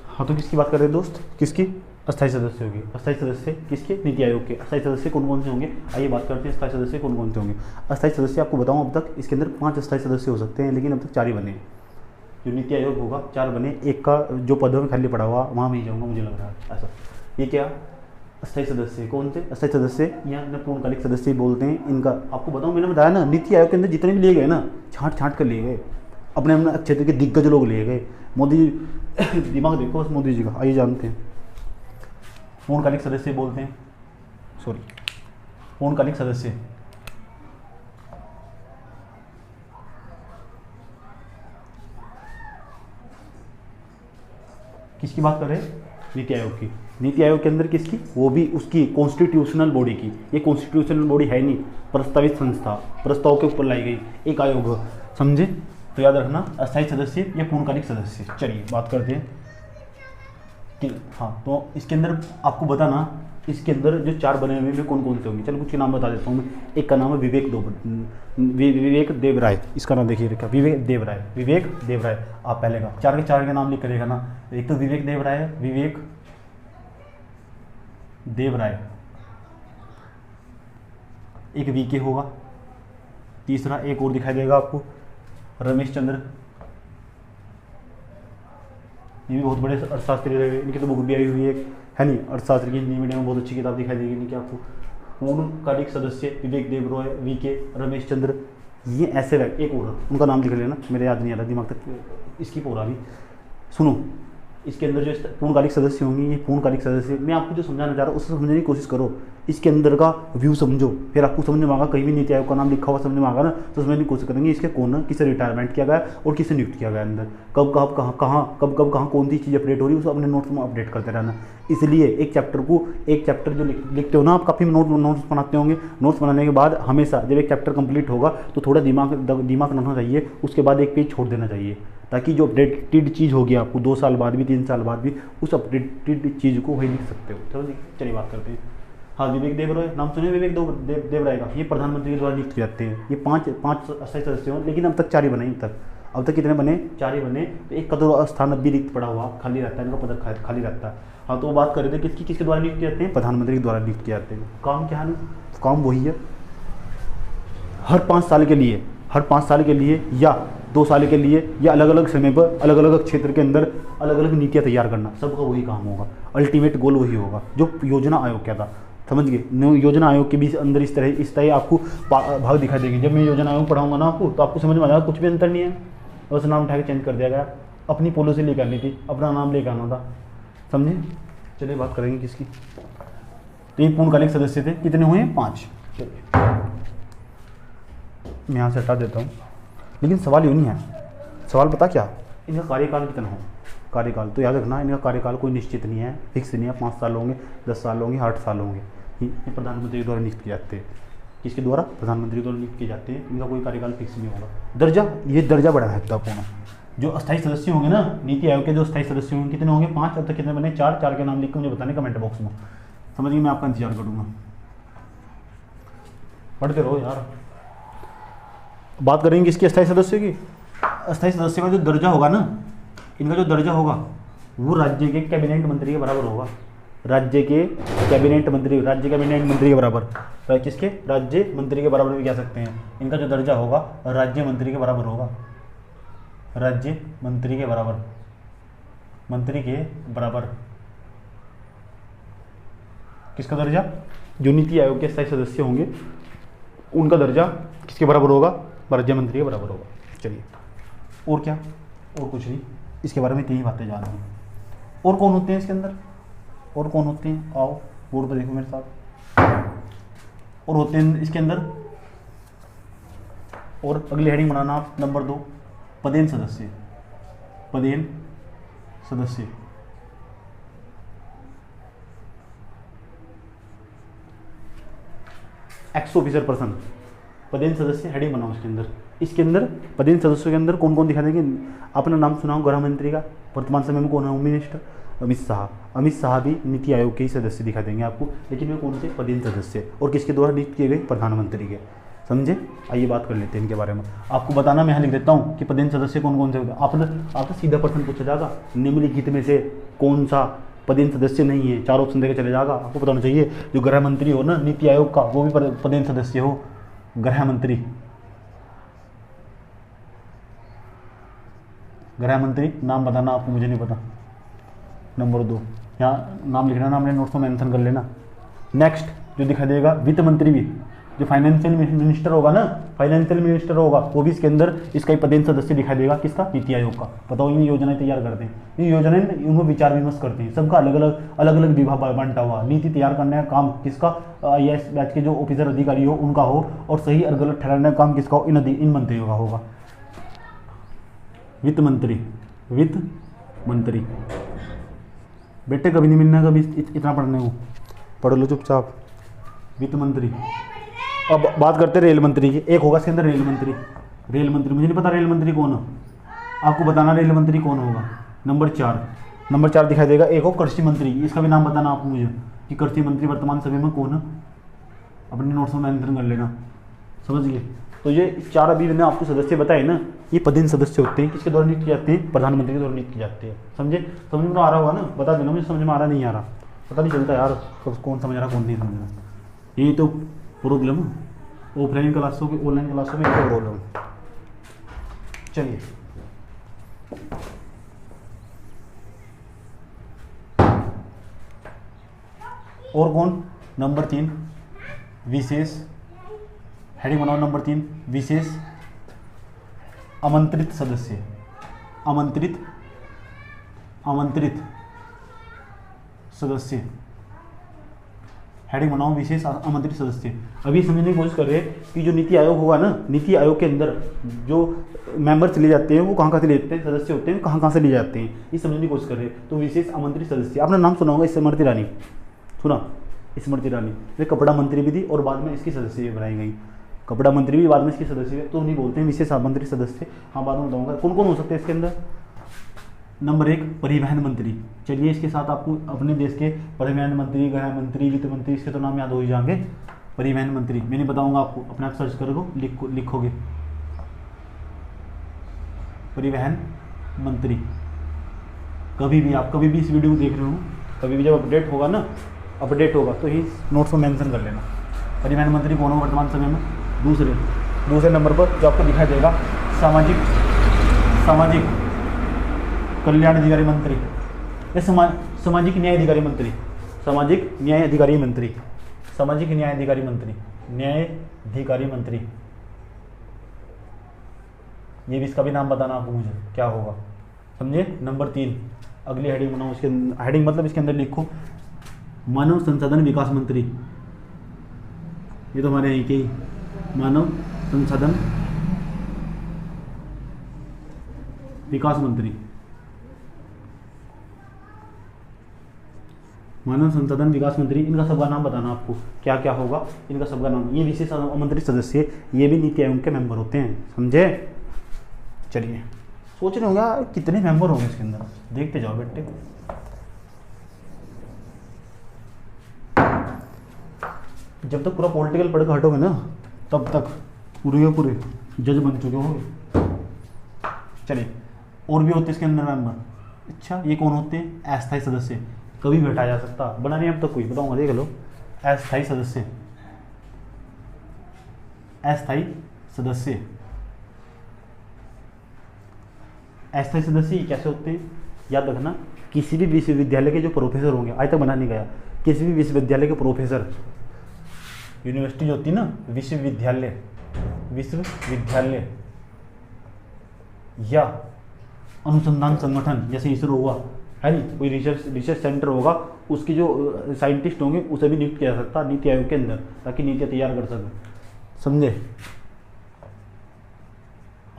A: हाँ, तो किसकी बात कर रहे हैं दोस्त, किसकी, अस्थायी सदस्य होगी। अस्थायी सदस्य किसके, नीति आयोग के। अस्थायी सदस्य कौन कौन से होंगे, आइए बात करते हैं अस्थायी सदस्य कौन कौन से होंगे। अस्थायी सदस्य आपको बताऊं, अब तक इसके अंदर 5 अस्थायी सदस्य हो सकते हैं, लेकिन अब तक 4 ही बने। जो नीति आयोग होगा 4 बने, एक का जो पदों में खाली पड़ा हुआ वहाँ मैं जाऊँगा, मुझे लग रहा है ऐसा। ये क्या अस्थायी सदस्य, कौन से अस्थायी सदस्य, या पूर्णकालिक सदस्य बोलते हैं। इनका आपको बताऊं, मैंने बताया ना, नीति आयोग के अंदर जितने भी लिए गए ना, छाँट कर लिए गए, अपने अपने क्षेत्र के दिग्गज लोग लिए गए। मोदी जी दिमाग देखो उस मोदी जी का। आइए जानते हैं, पूर्णकालिक सदस्य बोलते हैं, पूर्णकालिक सदस्य किसकी बात कर रहे हैं, नीति आयोग की। नीति आयोग के अंदर किसकी, वो भी उसकी कॉन्स्टिट्यूशनल बॉडी की। ये कॉन्स्टिट्यूशनल बॉडी है नहीं, प्रस्तावित संस्था, प्रस्ताव के ऊपर लाई गई एक आयोग, समझे। तो याद रखना, अस्थायी सदस्य या पूर्णकालिक सदस्य। चलिए बात करते हैं कि हाँ, तो इसके अंदर आपको बताना, इसके अंदर जो 4 बने हुए हैं कौन कौन से होंगे। चलो कुछ के नाम बता देता हूँ मैं। एक का नाम है विवेक देव राय, इसका नाम देखिए रखा, विवेक देव राय। आप पहले का 4 के 4 के नाम लिख करेगा ना। एक तो विवेक देव राय है, विवेक देव राय, एक वीके होगा। तीसरा एक और दिखाई देगा आपको, रमेश चंद्र, ये भी बहुत बड़े अर्थशास्त्री रहे, इनकी तो बुक भी आई हुई है नहीं, अर्थशास्त्र की हिंदी मीडियम में बहुत अच्छी किताब दिखाई देगी इनकी आपको। पूर्णकालिक सदस्य विवेक देव राय, वीके, रमेश चंद्र, ये ऐसे रहे। एक और उनका नाम लिख लेना, मेरे याद नहीं आ रहा दिमाग तक, इसकी पूरा भी सुनो। इसके अंदर जो पूर्णकालिक सदस्य होंगे, ये पूर्णकालिक सदस्य, मैं आपको जो समझाना चाह रहा हूँ उससे समझने की कोशिश करो। इसके अंदर का व्यू समझो, फिर आपको समझ में आएगा। कहीं भी नीति आयोग का नाम लिखा हुआ समझ में आएगा ना, तो समझने की कोशिश करेंगे इसके कौन, किसे रिटायरमेंट किया गया और किसे नियुक्त किया गया अंदर, कब कहाँ कौन सी चीज़ अपडेट हो रही है, उसको अपने नोट्स में अपडेट करते रहना। इसलिए एक चैप्टर जो लिखते हो ना आप, काफ़ी नोट्स बनाते होंगे। नोट्स बनाने के बाद हमेशा जब एक चैप्टर कंप्लीट होगा तो थोड़ा दिमाग रखना चाहिए, उसके बाद एक पेज छोड़ देना चाहिए, ताकि जो अपडेटेड चीज़ होगी आपको 2 साल बाद भी 3 साल बाद भी उस अपडेटेड चीज़ को वही लिख सकते हो। चलो चलिए बात करते हैं। हाँ, विवेक देव राय नाम सुने, विवेक देव राय का, ये प्रधानमंत्री के द्वारा नियुक्त किए जाते हैं। ये 5 अस्थायी सदस्य हों, लेकिन अब तक 4 ही बने। अब तक कितने बने, 4 ही बने। तो एक का तो स्थान अब भी रिक्त पड़ा हुआ खाली रहता है, इनका पद खाली रहता है। हाँ, तो बात कर रहे थे किसके द्वारा नियुक्त किए जाते हैं, प्रधानमंत्री के द्वारा नियुक्त किए जाते हैं। काम क्या है ना, काम वही है, हर 5 साल के लिए या 2 साल के लिए या अलग अलग समय पर अलग अलग क्षेत्र के अंदर अलग अलग नीतियाँ तैयार करना, सबका वही काम होगा। अल्टीमेट गोल वही होगा जो योजना आयोग क्या था, समझ गए। योजना आयोग के बीच अंदर इस तरह आपको भाग दिखाई देगी। जब मैं योजना आयोग पढ़ाऊंगा ना आपको, तो आपको समझ में आ जाएगा कुछ भी अंतर नहीं है, बस नाम उठा के चेंज कर दिया गया। अपनी पॉलिसी लेकर आनी थी, अपना नाम लेकर आना था, समझे। चलिए बात करेंगे किसकी। तो ये पूर्णकालिक सदस्य थे, कितने हुए, 5। चलिए मैं यहाँ से हटा देता हूँ। लेकिन सवाल यूँ नहीं है, सवाल पता क्या, इनका कार्यकाल कितना हो, कार्यकाल तो याद रखना, इनका कार्यकाल कोई निश्चित नहीं है, फिक्स नहीं है, 5 साल होंगे, 10 साल होंगे, 8 साल होंगे। ये प्रधानमंत्री के द्वारा नियुक्त किए जाते हैं। किसके द्वारा? प्रधानमंत्री के द्वारा नियुक्त किए जाते हैं। इनका कोई कार्यकाल फिक्स नहीं होगा। दर्जा, ये दर्जा बड़ा महत्वपूर्ण। जो अस्थायी सदस्य होंगे ना नीति आयोग के, जो अस्थायी सदस्य होंगे कितने होंगे? 5। अब तक कितने बने? 4 के नाम लिख के मुझे बताने कमेंट बॉक्स में, समझिए मैं आपका इंतजार करूँगा। पढ़ते रहो यार। बात करेंगे किसके अस्थायी सदस्य की? अस्थायी सदस्य का जो दर्जा होगा ना, इनका जो दर्जा होगा वो राज्य के कैबिनेट मंत्री के बराबर होगा। राज्य के कैबिनेट मंत्री, राज्य कैबिनेट मंत्री के बराबर, किसके? राज्य मंत्री के बराबर भी कह सकते हैं। इनका जो दर्जा होगा राज्य मंत्री के बराबर होगा, राज्य मंत्री के बराबर, मंत्री के बराबर। किसका दर्जा? जो नीति आयोग के अस्थायी सदस्य होंगे उनका दर्जा किसके बराबर होगा? राज्य मंत्री के बराबर होगा। चलिए और क्या? और कुछ नहीं, इसके बारे में 3 बातें जान ली। और कौन होते हैं इसके अंदर? और कौन होते हैं? आओ बोर्ड पर देखो मेरे साथ। और होते हैं इसके अंदर, और अगली हेडिंग बनाना आप नंबर 2, पदेन सदस्य। पदेन सदस्य, एक्स ऑफिसर पर्सन, पदेन सदस्य हेडिंग बनाओ इसके अंदर। इसके अंदर पदेन सदस्यों के अंदर कौन कौन दिखा देंगे? अपना नाम सुनाओ। गृह मंत्री का वर्तमान समय में कौन है? Home minister Amit Shah. अमित शाह भी नीति आयोग के ही सदस्य दिखा देंगे आपको, लेकिन वे कौन से? पदेन सदस्य। और किसके द्वारा नियुक्त किए गए? प्रधानमंत्री के। समझे? आइए बात कर लेते हैं इनके बारे में। आपको बताना मैं यहाँ लिख देता हूँ कि पदेन सदस्य कौन कौन से होते हैं। आपसे सीधा प्रश्न पूछा जाएगा, निम्नलिखित में से कौन सा पदेन सदस्य नहीं है? 4 ऑप्शन देकर चले जाएगा। आपको बताना चाहिए जो गृह मंत्री हो ना नीति आयोग का, वो भी पदेन सदस्य हो। गृह मंत्री, गृह मंत्री नाम बताना आपको, मुझे नहीं पता। नंबर 2 यहाँ नाम लिखना ना, हमने नोट्स में मेंशन कर लेना। नेक्स्ट जो दिखा देगा वित्त मंत्री भी, जो फाइनेंशियल मिनिस्टर होगा ना, फाइनेंशियल मिनिस्टर होगा, वो भी इसके अंदर इसका ही पदेन सदस्य दिखाई देगा। किसका? नीति आयोग का। बताओ, इन योजनाएं तैयार करते हैं, ये योजनाएं उनको विचार विमर्श करते हैं, सबका अलग अलग विभाग बांटा हुआ। नीति तैयार करने का काम किसका? IAS बैच के जो ऑफिसर अधिकारी हो उनका हो, और सही और गलत ठहराने का काम किसका हो? इन मंत्रियों का होगा। वित्त मंत्री, वित्त मंत्री। बेटे कभी नहीं मिलना, कभी इतना पढ़ने को, पढ़ लो चुपचाप। वित्त मंत्री। अब बात करते हैं रेल मंत्री की। एक होगा इसके अंदर रेल मंत्री। रेल मंत्री, मुझे नहीं पता रेल मंत्री कौन हो, आपको बताना रेल मंत्री कौन होगा। नंबर 4 दिखाई देगा। एक हो कृषि मंत्री, इसका भी नाम बताना आपको मुझे कि कृषि मंत्री वर्तमान समय में कौन है, अपने नोट्स में मेंशन कर लेना, समझ गए। तो ये 4 अभी मैंने आपको सदस्य बताए ना, ये पदेन सदस्य होते हैं। किसके द्वारा नियुक्त किए जाते हैं? प्रधानमंत्री के द्वारा नियुक्त किए जाते हैं। समझे? समझ में तो आ रहा होगा ना? बता देना मुझे, समझ में आ रहा नहीं आ रहा, पता नहीं चलता यार कौन समझ रहा कौन नहीं समझ रहा। यही तो प्रॉब्लम है ऑफलाइन क्लासों की, ऑनलाइन क्लासों में क्या प्रॉब्लम। चलिए और कौन? नंबर 3 विशेष हेडिंग बनाओ। नंबर 3 विशेष आमंत्रित सदस्य। आमंत्रित सदस्य हेडिंग बनाओ, विशेष आमंत्रित सदस्य। अभी समझने की कोशिश कर रहे हैं कि जो नीति आयोग होगा ना, नीति आयोग के अंदर जो मेंबर्स लिए जाते हैं वो कहाँ से लिए जाते हैं? सदस्य होते हैं, कहाँ से लिए जाते हैं, ये समझने की कोशिश कर रहे हैं। तो विशेष आमंत्रित सदस्य, आपने नाम सुना होगा स्मृति ईरानी, सुना? स्मृति ईरानी वे कपड़ा मंत्री भी थी और बाद में इसकी सदस्य भी बनाई गई। कपड़ा मंत्री भी बाद में इसकी सदस्य है, तो नहीं बोलते हैं विशेष आमंत्रित सदस्य। हाँ बाद में बताऊंगा कौन कौन हो सकते हैं इसके अंदर। नंबर 1 परिवहन मंत्री। चलिए इसके साथ आपको अपने देश के परिवहन मंत्री, गृह मंत्री, वित्त मंत्री, इसके तो नाम याद हो ही जाएंगे। परिवहन मंत्री मैं नहीं बताऊंगा आपको, अपने आप सर्च करोगे, लिखोगे परिवहन मंत्री। कभी भी आप कभी भी इस वीडियो को देख रहे हो, कभी भी जब अपडेट होगा ना, अपडेट होगा तो ही नोट्स में मेंशन कर लेना परिवहन मंत्री कौन हो वर्तमान समय में। दूसरे नंबर पर जो आपको दिखाई देगा सामाजिक कल्याण अधिकारी मंत्री, या सामाजिक न्याय अधिकारी मंत्री, सामाजिक न्याय अधिकारी मंत्री, सामाजिक न्याय अधिकारी मंत्री, न्याय अधिकारी मंत्री। ये भी इसका भी नाम बताना आपको मुझे क्या होगा, समझे। नंबर 3 अगली हेडिंग बनाओ, इसके हेडिंग मतलब इसके अंदर लिखो मानव संसाधन विकास मंत्री। ये तो हमारे यहाँ के ही मानव संसाधन विकास मंत्री, मानव संसाधन विकास मंत्री। इनका सबका नाम बताना आपको क्या क्या होगा, इनका सबका नाम। ये विशेष मंत्री सदस्य, ये भी नीति आयोग के मेंबर होते हैं, समझे। चलिए, सोच रहे होंगे कितने मेंबर होंगे इसके अंदर, देखते जाओ बेटे। जब तक पूरा पॉलिटिकल पढ़ के हटोगे ना, तब तक पूरे के पूरे जज बन चुके होंगे। चलिए, और भी होते इसके अंदर मेंबर। अच्छा, ये कौन होते हैं? अस्थायी सदस्य, कभी भी हटाया जा सकता, बना नहीं अब तक कोई, बताऊंगा, देख लो। अस्थायी सदस्य, अस्थायी सदस्य, अस्थायी सदस्य कैसे होते हैं याद रखना। किसी भी विश्वविद्यालय के जो प्रोफेसर होंगे, आज तक बना नहीं गया, किसी भी विश्वविद्यालय के प्रोफेसर, यूनिवर्सिटी जो होती है ना, विश्वविद्यालय, विश्वविद्यालय या अनुसंधान संगठन, जैसे इसरो हुआ है नहीं, कोई रिसर्च सेंटर होगा, उसके जो साइंटिस्ट होंगे उसे भी नियुक्त किया जा सकता नीति आयोग के अंदर, ताकि नीतियाँ तैयार कर सके, समझे।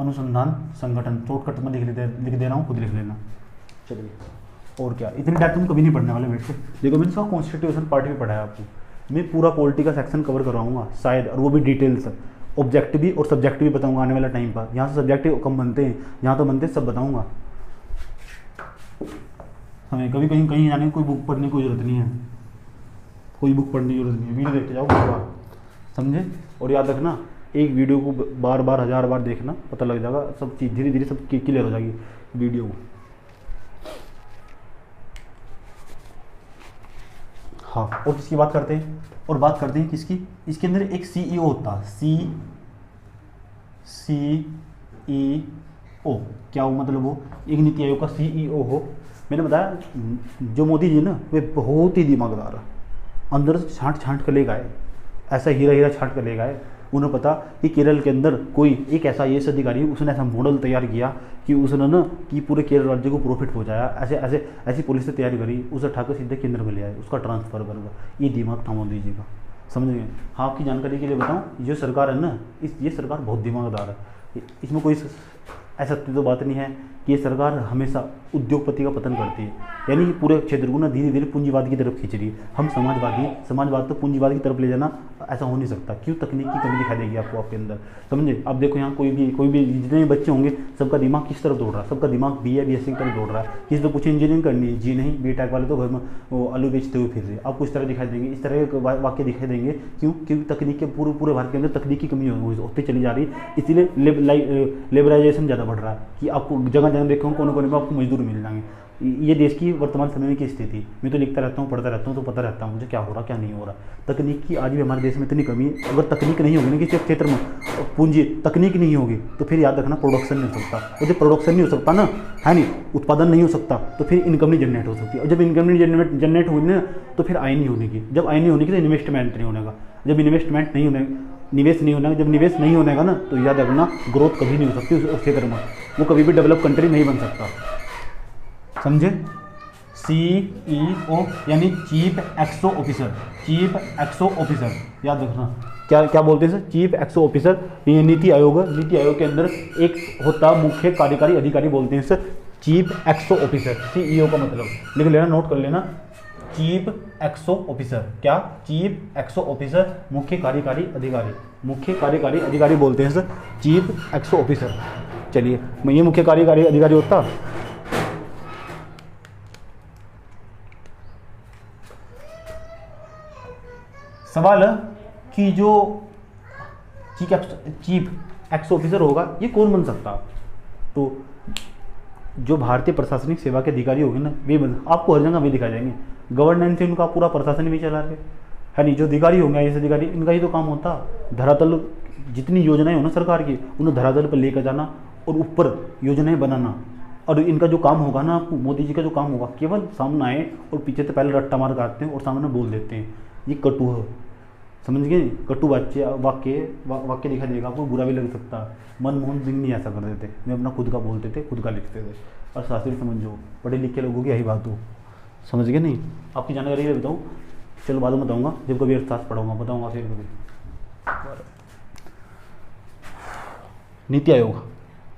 A: अनुसंधान संगठन, शॉर्टकट में लिख दे रहा हूँ, खुद लिख लेना। चलिए, और क्या, इतनी टाइप तुम कभी नहीं पढ़ने वाले बैठ के। देखो, मैंने इसका कॉन्स्टिट्यूशन पार्ट भी पढ़ा है आपको, मैं पूरा पॉलिटिकल सेक्शन कवर करवाऊंगा शायद, और वो भी डिटेल्स, ऑब्जेक्टिव भी और सब्जेक्टिव भी बताऊंगा आने वाला टाइम पर। यहाँ से सब्जेक्टिव कम बनते हैं, यहाँ तो बनते हैं, सब बताऊंगा। हमें कभी कहीं कहीं जाने की कोई बुक पढ़ने की कोई जरूरत नहीं है, कोई बुक पढ़ने की जरूरत नहीं है, वीडियो देखते जाओ बार, समझे। और याद रखना, एक वीडियो को बार बार 1000 बार देखना, पता लग जाएगा सब चीज़, धीरे धीरे सब क्लियर हो जाएगी वीडियो को। हाँ, और किसकी बात करते हैं, और बात करते हैं किसकी, इसके अंदर एक CEO होता है, CEO, क्या हो मतलब, वो एक नीति आयोग का CEO हो। मैंने बताया जो मोदी जी ना, वे बहुत ही दिमागदार है, अंदर से छांट छांट कर ले गए, ऐसा हीरा हीरा छांट कर ले गए। उन्हें पता कि केरल के अंदर कोई एक ऐसा IAS अधिकारी, उसने ऐसा मॉडल तैयार किया कि उसने ना कि पूरे केरल राज्य को प्रॉफिट पहुंचाया, ऐसी पुलिस ने तैयारी करी, उसे उठाकर सीधे केंद्र में ले आए, उसका ट्रांसफर कर गया। ये दिमाग था मोदी जी का, समझ गए। हाँ, आपकी जानकारी के लिए बताऊँ, जो सरकार है ना, ये सरकार बहुत दिमागदार है। इसमें कोई ऐसा तो बात नहीं है कि ये सरकार हमेशा उद्योगपति का पतन करती है, यानी कि पूरे क्षेत्र को ना धीरे धीरे पूंजीवाद की तरफ खींच रही है। हम समाजवाद तो पूंजीवाद की तरफ ले जाना, ऐसा हो नहीं सकता। क्यों? तकनीक की कमी दिखाई देगी आपको आपके अंदर, समझे। अब देखो, यहाँ कोई भी जितने भी बच्चे होंगे, सबका दिमाग किस तरफ दौड़ रहा है, सबका दिमाग BA BSc की तरफ दौड़ रहा है। किसी तो कुछ इंजीनियरिंग करनी है, जी नहीं, BTech वाले तो घर में वो आलू बेचते हुए फिर रहे। आपको इस तरह दिखाई देंगे, इस तरह के वाक्य दिखाई देंगे। क्यों? क्योंकि तकनीक के पूरे भारत के अंदर तकनीक की कमी होती चली जा रही है, इसलिए लेबराइजेशन ज़्यादा बढ़ रहा है कि आपको जगह जगह देखो, कोने कोने में आपको मजदूर मिल जाएंगे। ये देश की वर्तमान समय में की स्थिति, मैं तो लिखता रहता हूँ, पढ़ता रहता हूँ, तो पता रहता है मुझे क्या हो रहा क्या नहीं हो रहा। तकनीक की आज भी हमारे देश में इतनी कमी है। अगर तकनीक नहीं होगी ना किसी क्षेत्र में, पूंजी तकनीक नहीं होगी, तो फिर याद रखना प्रोडक्शन नहीं हो सकता। और जब प्रोडक्शन नहीं हो सकता ना, है नहीं, उत्पादन नहीं हो सकता, तो फिर इनकम नहीं जनरेट हो सकती। और जब इनकम नहीं जनरेट होगी ना, तो फिर आय नहीं होने की। जब आय नहीं होने की, तो इन्वेस्टमेंट नहीं होने का। जब इन्वेस्टमेंट नहीं होने, निवेश नहीं होने का, जब निवेश नहीं होने का ना, तो याद रखना ग्रोथ कभी नहीं हो सकती उस क्षेत्र में, वो कभी भी डेवलप कंट्री नहीं बन सकता, समझे। CEO यानी चीफ एक्सो ऑफिसर, चीफ एक्सो ऑफिसर, याद रखना। क्या बोलते हैं सर? चीफ एक्सो ऑफिसर। ये नीति आयोग है, नीति आयोग के अंदर एक होता मुख्य कार्यकारी अधिकारी, बोलते हैं सर चीफ एक्सो ऑफिसर। CEO का मतलब लिख लेना, नोट कर लेना, चीफ एक्सो ऑफिसर। क्या? चीफ एक्सो ऑफिसर, मुख्य कार्यकारी अधिकारी। मुख्य कार्यकारी अधिकारी बोलते हैं सर चीफ एक्सो ऑफिसर। चलिए, ये मुख्य कार्यकारी अधिकारी होता। सवाल है कि जो चीफ एक्स ऑफिसर होगा, ये कौन बन सकता? तो जो भारतीय प्रशासनिक सेवा के अधिकारी होंगे ना, वे आपको हर जगह वे दिखाई जाएंगे। गवर्नेंस से उनका पूरा प्रशासन भी चला रहे, है नहीं। जो अधिकारी होंगे, ऐसे अधिकारी, इनका ही तो काम होता धरातल, जितनी योजनाएं हो ना सरकार की, उन्हें धरातल पर लेकर जाना और ऊपर योजनाएं बनाना। और इनका जो काम होगा ना, मोदी जी का जो काम होगा, केवल सामने आए और पीछे से पहले रट्टा मार काटते हैं और सामने बोल देते हैं। ये कटु है, समझ गए? कटु वाक्य दिखाई देगा आपको, बुरा भी लग सकता है। मनमोहन सिंह नहीं ऐसा कर देते, वे अपना खुद का बोलते थे, खुद का लिखते थे। और शास्त्री समझो, पढ़े लिखे लोगों की यही बात हो, समझ गए नहीं? आपकी जानकारी बताऊँ, चलो बाद में बताऊँगा, जब कभी अर्थशास्त्र पढ़ाऊँगा बताऊँगा फिर कभी। नीति आयोग,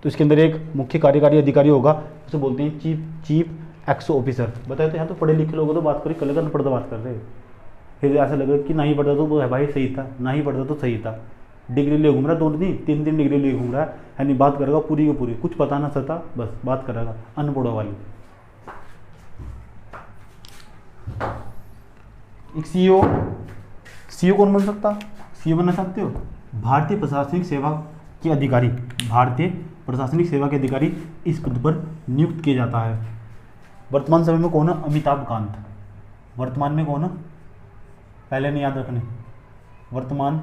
A: तो इसके अंदर एक मुख्य कार्यकारी अधिकारी होगा, उसे बोलते हैं चीफ एक्स ऑफिसर। बताए तो यहाँ तो पढ़े लिखे लोगों तो बात करी, कल का पढ़ता बात कर रहे हैं, फिर ऐसा लगा कि नहीं पढ़ता तो वो है भाई सही था, नहीं पढ़ता तो सही था। डिग्री ले घूम रहा है 2 दिन 3 दिन डिग्री ले घूम रहा है, यानी बात करेगा पूरी की पूरी, कुछ पता ना सता बस बात करेगा अनपढ़ों वाली। एक सीईओ कौन बन सकता? सीईओ बनना चाहते हो? भारतीय प्रशासनिक सेवा के अधिकारी, भारतीय प्रशासनिक सेवा के अधिकारी इस पद पर नियुक्त किया जाता है। वर्तमान समय में कौन है? अमिताभ कांत। वर्तमान में कौन है? पहले नहीं याद रखने, वर्तमान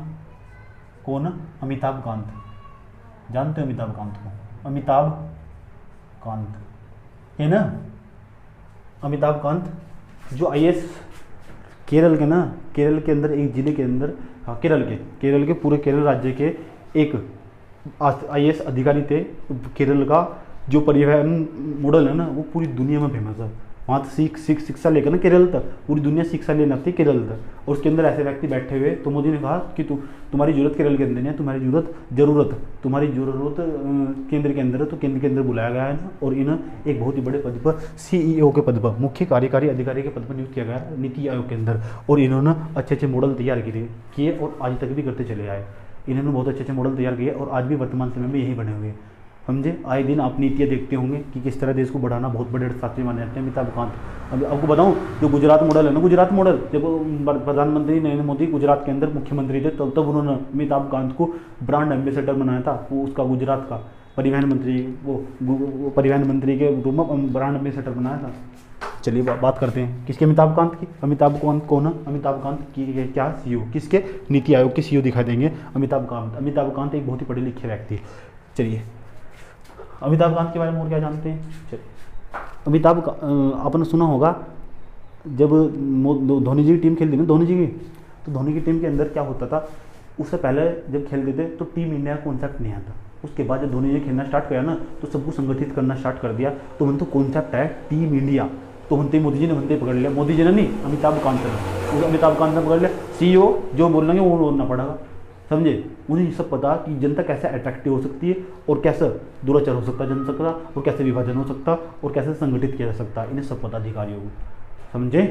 A: कौन है? अमिताभ कांत। जानते हो अमिताभ कांत को? अमिताभ कांत है ना, अमिताभ कांत जो IAS केरल के ना, केरल के अंदर एक जिले के अंदर, हाँ केरल के पूरे केरल राज्य के एक IAS अधिकारी थे। केरल का जो परिवहन मॉडल है ना वो पूरी दुनिया में फेमस है। वहाँ तो शिक्षा लेकर ना केरल तक पूरी दुनिया शिक्षा लेने आती है केरल तक, और उसके अंदर ऐसे व्यक्ति बैठे हुए। तो मोदी ने कहा कि तुम्हारी जरूरत केरल के अंदर नहीं है, तुम्हारी तुम्हारी जरूरत केंद्र के अंदर है, तो केंद्र के अंदर बुलाया गया है ना, और इन्हें एक बहुत ही बड़े पद पर CEO के पद पर, मुख्य कार्यकारी अधिकारी के पद पर नियुक्त किया गया है नीति आयोग के अंदर। और इन्होंने अच्छे मॉडल तैयार किए और आज तक भी करते चले आए। इन्होंने बहुत अच्छे मॉडल तैयार किए और आज भी वर्तमान समय में यही बने हुए हैं। समझे? आए दिन आप नीतियाँ देखते होंगे कि किस तरह देश को बढ़ाना, बहुत बड़े अर्थशास्त्री माने जाते हैं अमिताभ कांत। अब आपको बताऊं, जो गुजरात मॉडल है ना, गुजरात मॉडल, जब प्रधानमंत्री नरेंद्र मोदी गुजरात के अंदर मुख्यमंत्री थे तब उन्होंने अमिताभ कांत को ब्रांड एम्बेसडर बनाया था। वो उसका गुजरात का परिवहन मंत्री, वो परिवहन मंत्री के रूप में ब्रांड एम्बेसडर बनाया था। चलिए बात करते हैं किसके? अमिताभ कांत की। अमिताभ कांत कौन है? अमिताभ कांत की क्या CEO, किसके? नीति आयोग के CEO दिखाई देंगे अमिताभ कांत। अमिताभ कांत एक बहुत ही पढ़े लिखे व्यक्ति। चलिए अमिताभ कांत के बारे में और क्या जानते हैं? चलिए अमिताभ आपने सुना होगा जब धोनी जी की टीम खेलती ना, धोनी जी की, तो धोनी की टीम के अंदर क्या होता था, उससे पहले जब खेलते थे तो टीम इंडिया कॉन्सेप्ट नहीं आता। उसके बाद जब धोनी जी खेलना स्टार्ट किया ना तो सबको संगठित करना स्टार्ट कर दिया, तो मन तो कॉन्सेप्ट है टीम इंडिया। तो बनते मोदी जी ने बनते पकड़ लिया, मोदी जी ने नहीं, अमिताभ कांत ने, अमिताभ कांत ने पकड़ लिया। CEO जो बोलेंगे वो बोलना पड़ेगा। समझे? उन्हें ये सब पता कि जनता कैसे अट्रैक्टिव हो सकती है और कैसे दुराचार हो सकता है जनता का, और कैसे विभाजन हो सकता और कैसे संगठित किया जा सकता है, इन्हें सब पता अधिकारियों को। समझे?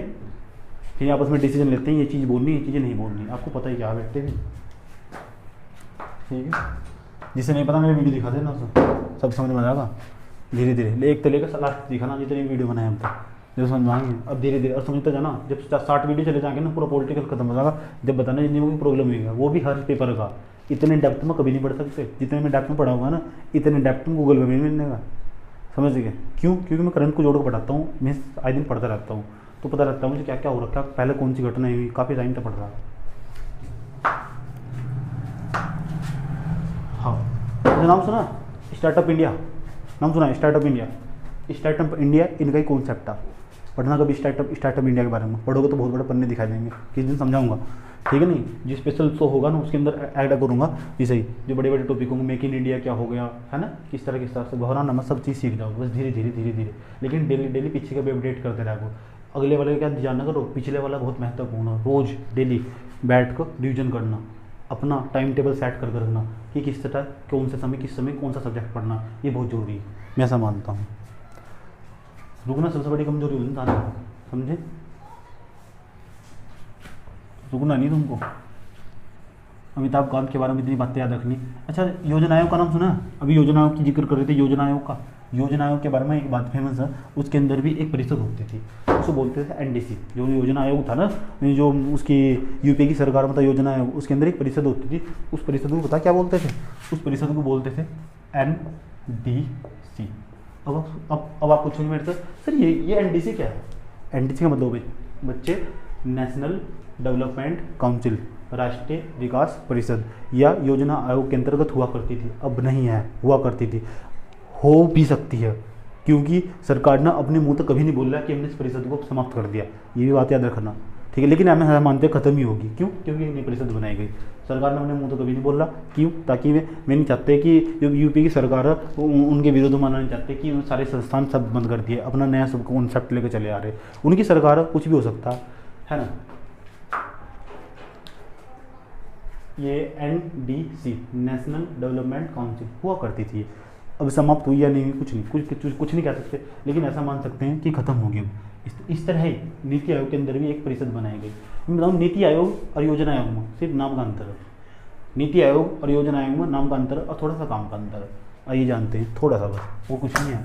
A: फिर आपस में डिसीजन लेते हैं, ये चीज़ बोलनी, ये चीज़ें नहीं बोलनी। आपको पता ही क्या बैठते भी, ठीक है? जिसे नहीं पता मेरे वीडियो दिखा देना, सब समझ में आ जाएगा धीरे धीरे। एक तो लेकर लास्ट दिखाना जितनी वीडियो बनाए हम तक, जब समझ में आएंगे अब धीरे धीरे। और समझते जाना, जब 60 वीडियो चले जाएंगे ना पूरा पॉलिटिकल खत्म हो जाएगा। जब बताना जितनी भी प्रॉब्लम होगी, वो भी हर पेपर का। इतने डेप्थ में कभी नहीं पढ़ सकते, जितने में डेप्थ में पढ़ा होगा ना, इतने डेप्थ में गूगल में भी मिलने का। समझ गए क्यों? क्योंकि मैं करंट को जोड़ कर पढ़ाता हूँ, मैं आए दिन पढ़ता रहता हूँ, तो पता रहता है मुझे क्या क्या हो रखा है, पहले कौन सी घटना हुई, काफ़ी टाइम तक पढ़ रहा है। हाँ नाम सुना स्टार्टअप इंडिया? नाम सुना है स्टार्टअप इंडिया? स्टार्टअप इंडिया इनका ही कॉन्सेप्ट था। पढ़ना कभी स्टार्टअप इंडिया के बारे में पढ़ोगे तो बहुत बड़े पन्ने दिखाई देंगे, किस दिन समझाऊंगा, ठीक है? नहीं जो स्पेशल शो होगा ना उसके अंदर ऐड करूँगा जैसे ही जो बड़े बड़े टॉपिक होंगे, मेक इन इंडिया क्या हो गया है ना, किस तरह से घबराना मत, सब चीज़ सीख जाओगे बस धीरे धीरे। लेकिन डेली पीछे का भी अपडेट करते रहो। अगले वाले का ध्यान ना करो, पिछले वाला बहुत महत्वपूर्ण है। रोज़ डेली बैठ कर रिविजन करना, अपना टाइम टेबल सेट कर रखना कि किस तरह कौन से समय किस समय कौन सा सब्जेक्ट पढ़ना, ये बहुत ज़रूरी है, मैं ऐसा मानता हूँ। रुकना सबसे बड़ी कमजोरी होती है इंसान की, समझे? रुकना नहीं तुमको। अमिताभ कांत के बारे में इतनी बातें याद रखनी। अच्छा योजना आयोग का नाम सुना? अभी योजना आयोग की जिक्र कर रहे थे, योजना आयोग का। योजना आयोग के बारे में एक बात फेमस है, उसके अंदर भी एक परिषद होती थी, उसको बोलते थे NDC। जो योजना आयोग था ना, जो उसकी यूपी की सरकार में था योजना आयोग, उसके अंदर एक परिषद होती थी। उस परिषद को पता क्या बोलते थे? उस परिषद को बोलते थे NDC। अब आप पूछोगे मेरे से, सर ये NDC क्या है? NDC का मतलब बच्चे नेशनल डेवलपमेंट काउंसिल, राष्ट्रीय विकास परिषद, या योजना आयोग के अंतर्गत हुआ करती थी। अब नहीं है, हुआ करती थी, हो भी सकती है, क्योंकि सरकार ने अपने मुंह तक कभी नहीं बोल रहा कि हमने इस परिषद को समाप्त कर दिया। ये भी बात याद रखना, ठीक है? लेकिन हमें मानते खत्म ही होगी। क्यों? क्योंकि नई परिषद बनाई गई। सरकार ने अपने मुंह तो कभी नहीं बोल रहा। क्यों? ताकि मैं नहीं चाहते कि जो यूपी की सरकार है उनके विरोध मानना नहीं चाहते कि सारे संस्थान सब बंद कर दिए, अपना नया सब कॉन्सेप्ट लेकर चले आ रहे। उनकी सरकार है, कुछ भी हो सकता है ना? ये NDC नेशनल डेवलपमेंट काउंसिल हुआ करती थी। अब समाप्त हुई या नहीं हुई, कुछ नहीं कह सकते, लेकिन ऐसा मान सकते हैं कि खत्म हो गई। इस तरह ही नीति आयोग के अंदर भी एक परिषद बनाई गई। मैं बताऊँ नीति आयोग और योजना आयोग में सिर्फ नाम का अंतर है। नीति आयोग और योजना आयोग में नाम का अंतर और थोड़ा सा काम का अंतर है। आइए जानते हैं थोड़ा सा, बस वो कुछ नहीं है।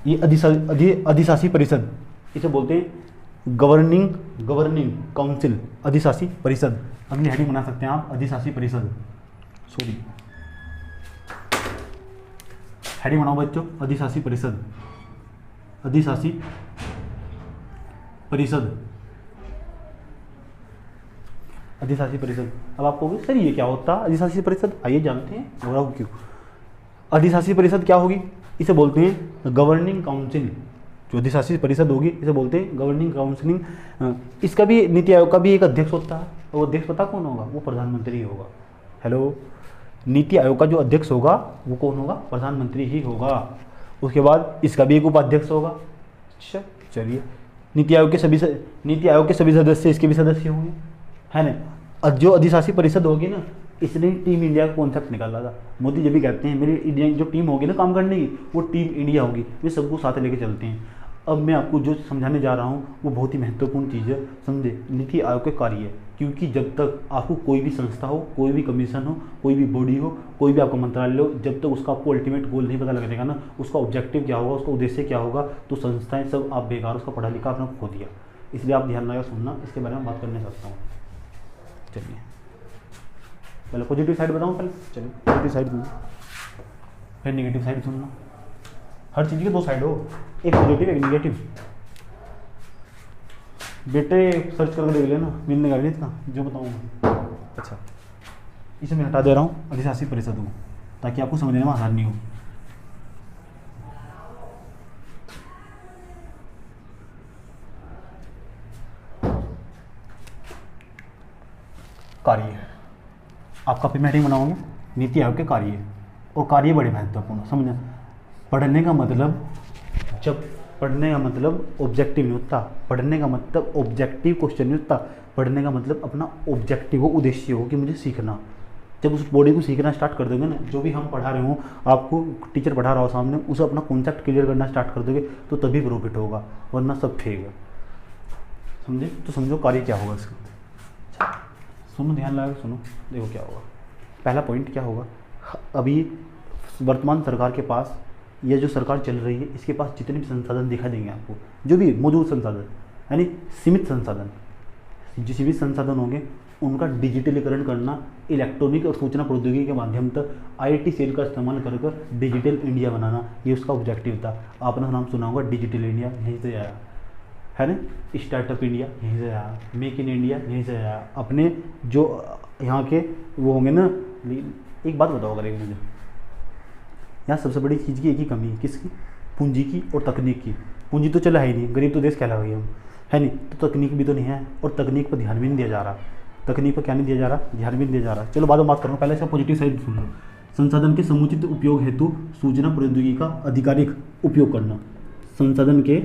A: ये अधिशासी परिषद, इसे बोलते हैं गवर्निंग काउंसिल, अधिशासी परिषद। अगली हेडिंग बना सकते हैं आप, अधिशासी परिषद। सॉरी, हेडिंग बनाओ बच्चों, अधिशासी परिषद, अधिशासी परिषद, अधिशासी परिषद। अब आप कहोगे सर ये क्या होता है अधिशासी परिषद? आइए जानते हैं, घबराओ क्यों। अधिशासी परिषद क्या होगी? इसे बोलते हैं गवर्निंग काउंसिल। जो अधिशासी परिषद होगी इसे बोलते हैं गवर्निंग काउंसिलिंग। इसका भी, नीति आयोग का भी एक अध्यक्ष होता है, और वो अध्यक्ष पता कौन होगा? वो प्रधानमंत्री होगा। हेलो, नीति आयोग का जो अध्यक्ष होगा वो कौन होगा? प्रधानमंत्री ही होगा। उसके बाद इसका भी एक उपाध्यक्ष होगा। अच्छा चलिए, नीति आयोग के सभी सदस्य इसके भी सदस्य होंगे, है ना। जो अधिशासी परिषद होगी ना, इसने टीम इंडिया का कॉन्सेप्ट निकाला था। मोदी जब भी कहते हैं मेरी इंडिया जो टीम होगी ना काम करने की, वो टीम इंडिया होगी, वे सबको साथ लेके चलते हैं। अब मैं आपको जो समझाने जा रहा हूँ वो बहुत ही महत्वपूर्ण चीज़ है, समझे। नीति आयोग के कार्य है, क्योंकि जब तक आपको कोई भी संस्था हो, कोई भी कमीशन हो, कोई भी बॉडी हो, कोई भी आपका मंत्रालय हो, जब तक उसका आपको अल्टीमेट गोल नहीं पता लगेगा ना, उसका ऑब्जेक्टिव क्या होगा, उसका उद्देश्य क्या होगा, तो संस्थाएं सब आप बेकार, उसका पढ़ा लिखा आपने खो दिया। इसलिए आप ध्यान लगा सुनना, इसके बारे में बात करने सकता हूँ। चलिए पहले पॉजिटिव साइड बताऊँ, पहले चलिए पॉजिटिव साइड सुनना, फिर नेगेटिव साइड सुनना। हर चीज़ के दो साइड हो, एक पॉजिटिव एक नेगेटिव। बेटे सर्च करके देख लेना, मिलने का नहीं इतना जो बताऊँगा। अच्छा, इसे मैं हटा दे रहा हूँ, अधिशासी परिषद को, ताकि आपको समझने में आसान नहीं हो। कार्य, आपका हेडिंग बनाओगे नीति आयोग के कार्य, और कार्य बड़े महत्वपूर्ण समझना। पढ़ने का मतलब, जब पढ़ने का मतलब ऑब्जेक्टिव नहीं होता, पढ़ने का मतलब ऑब्जेक्टिव क्वेश्चन नहीं होता, पढ़ने का मतलब अपना ऑब्जेक्टिव हो, उद्देश्य हो कि मुझे सीखना। जब उस बॉडी को सीखना स्टार्ट कर दोगे ना, जो भी हम पढ़ा रहे हो, आपको टीचर पढ़ा रहा हो सामने, उसे अपना कॉन्सेप्ट क्लियर करना स्टार्ट कर दोगे तो तभी प्रॉफिट होगा, वरना सब फेक है, समझे। तो समझो कार्य क्या होगा इसका। सुनो, ध्यान लगा सुनो, देखो क्या होगा। पहला पॉइंट क्या होगा, अभी वर्तमान सरकार के पास, ये जो सरकार चल रही है, इसके पास जितने भी संसाधन दिखा देंगे आपको, जो भी मौजूद संसाधन, यानी सीमित संसाधन, जो सीमित संसाधन होंगे उनका डिजिटलीकरण करना, इलेक्ट्रॉनिक और सूचना प्रौद्योगिकी के माध्यम तक IT सेल का इस्तेमाल कर डिजिटल इंडिया बनाना, ये उसका ऑब्जेक्टिव था। आपने नाम सुना होगा डिजिटल इंडिया, यहीं से आया है ना। स्टार्टअप इंडिया यहीं से आया, मेक इन इंडिया यहीं से आया। अपने जो यहाँ के वो होंगे ना, एक बात बताओ अगर मुझे, यहाँ सबसे बड़ी चीज़ की एक ही कमी है, किसकी? पूंजी की और तकनीक की। पूंजी तो चला है ही नहीं, गरीब तो देश कहला गए हम, है नहीं, तो तकनीक भी तो नहीं है, और तकनीक पर ध्यान भी नहीं दिया जा रहा। तकनीक पर क्या नहीं दिया जा रहा? ध्यान भी नहीं दिया जा रहा। चलो बाद में बात करूँ, पहले इसका पॉजिटिव साइड सुन लो। संसाधन के समुचित उपयोग हेतु सूचना प्रौद्योगिकी का आधिकारिक उपयोग करना। संसाधन के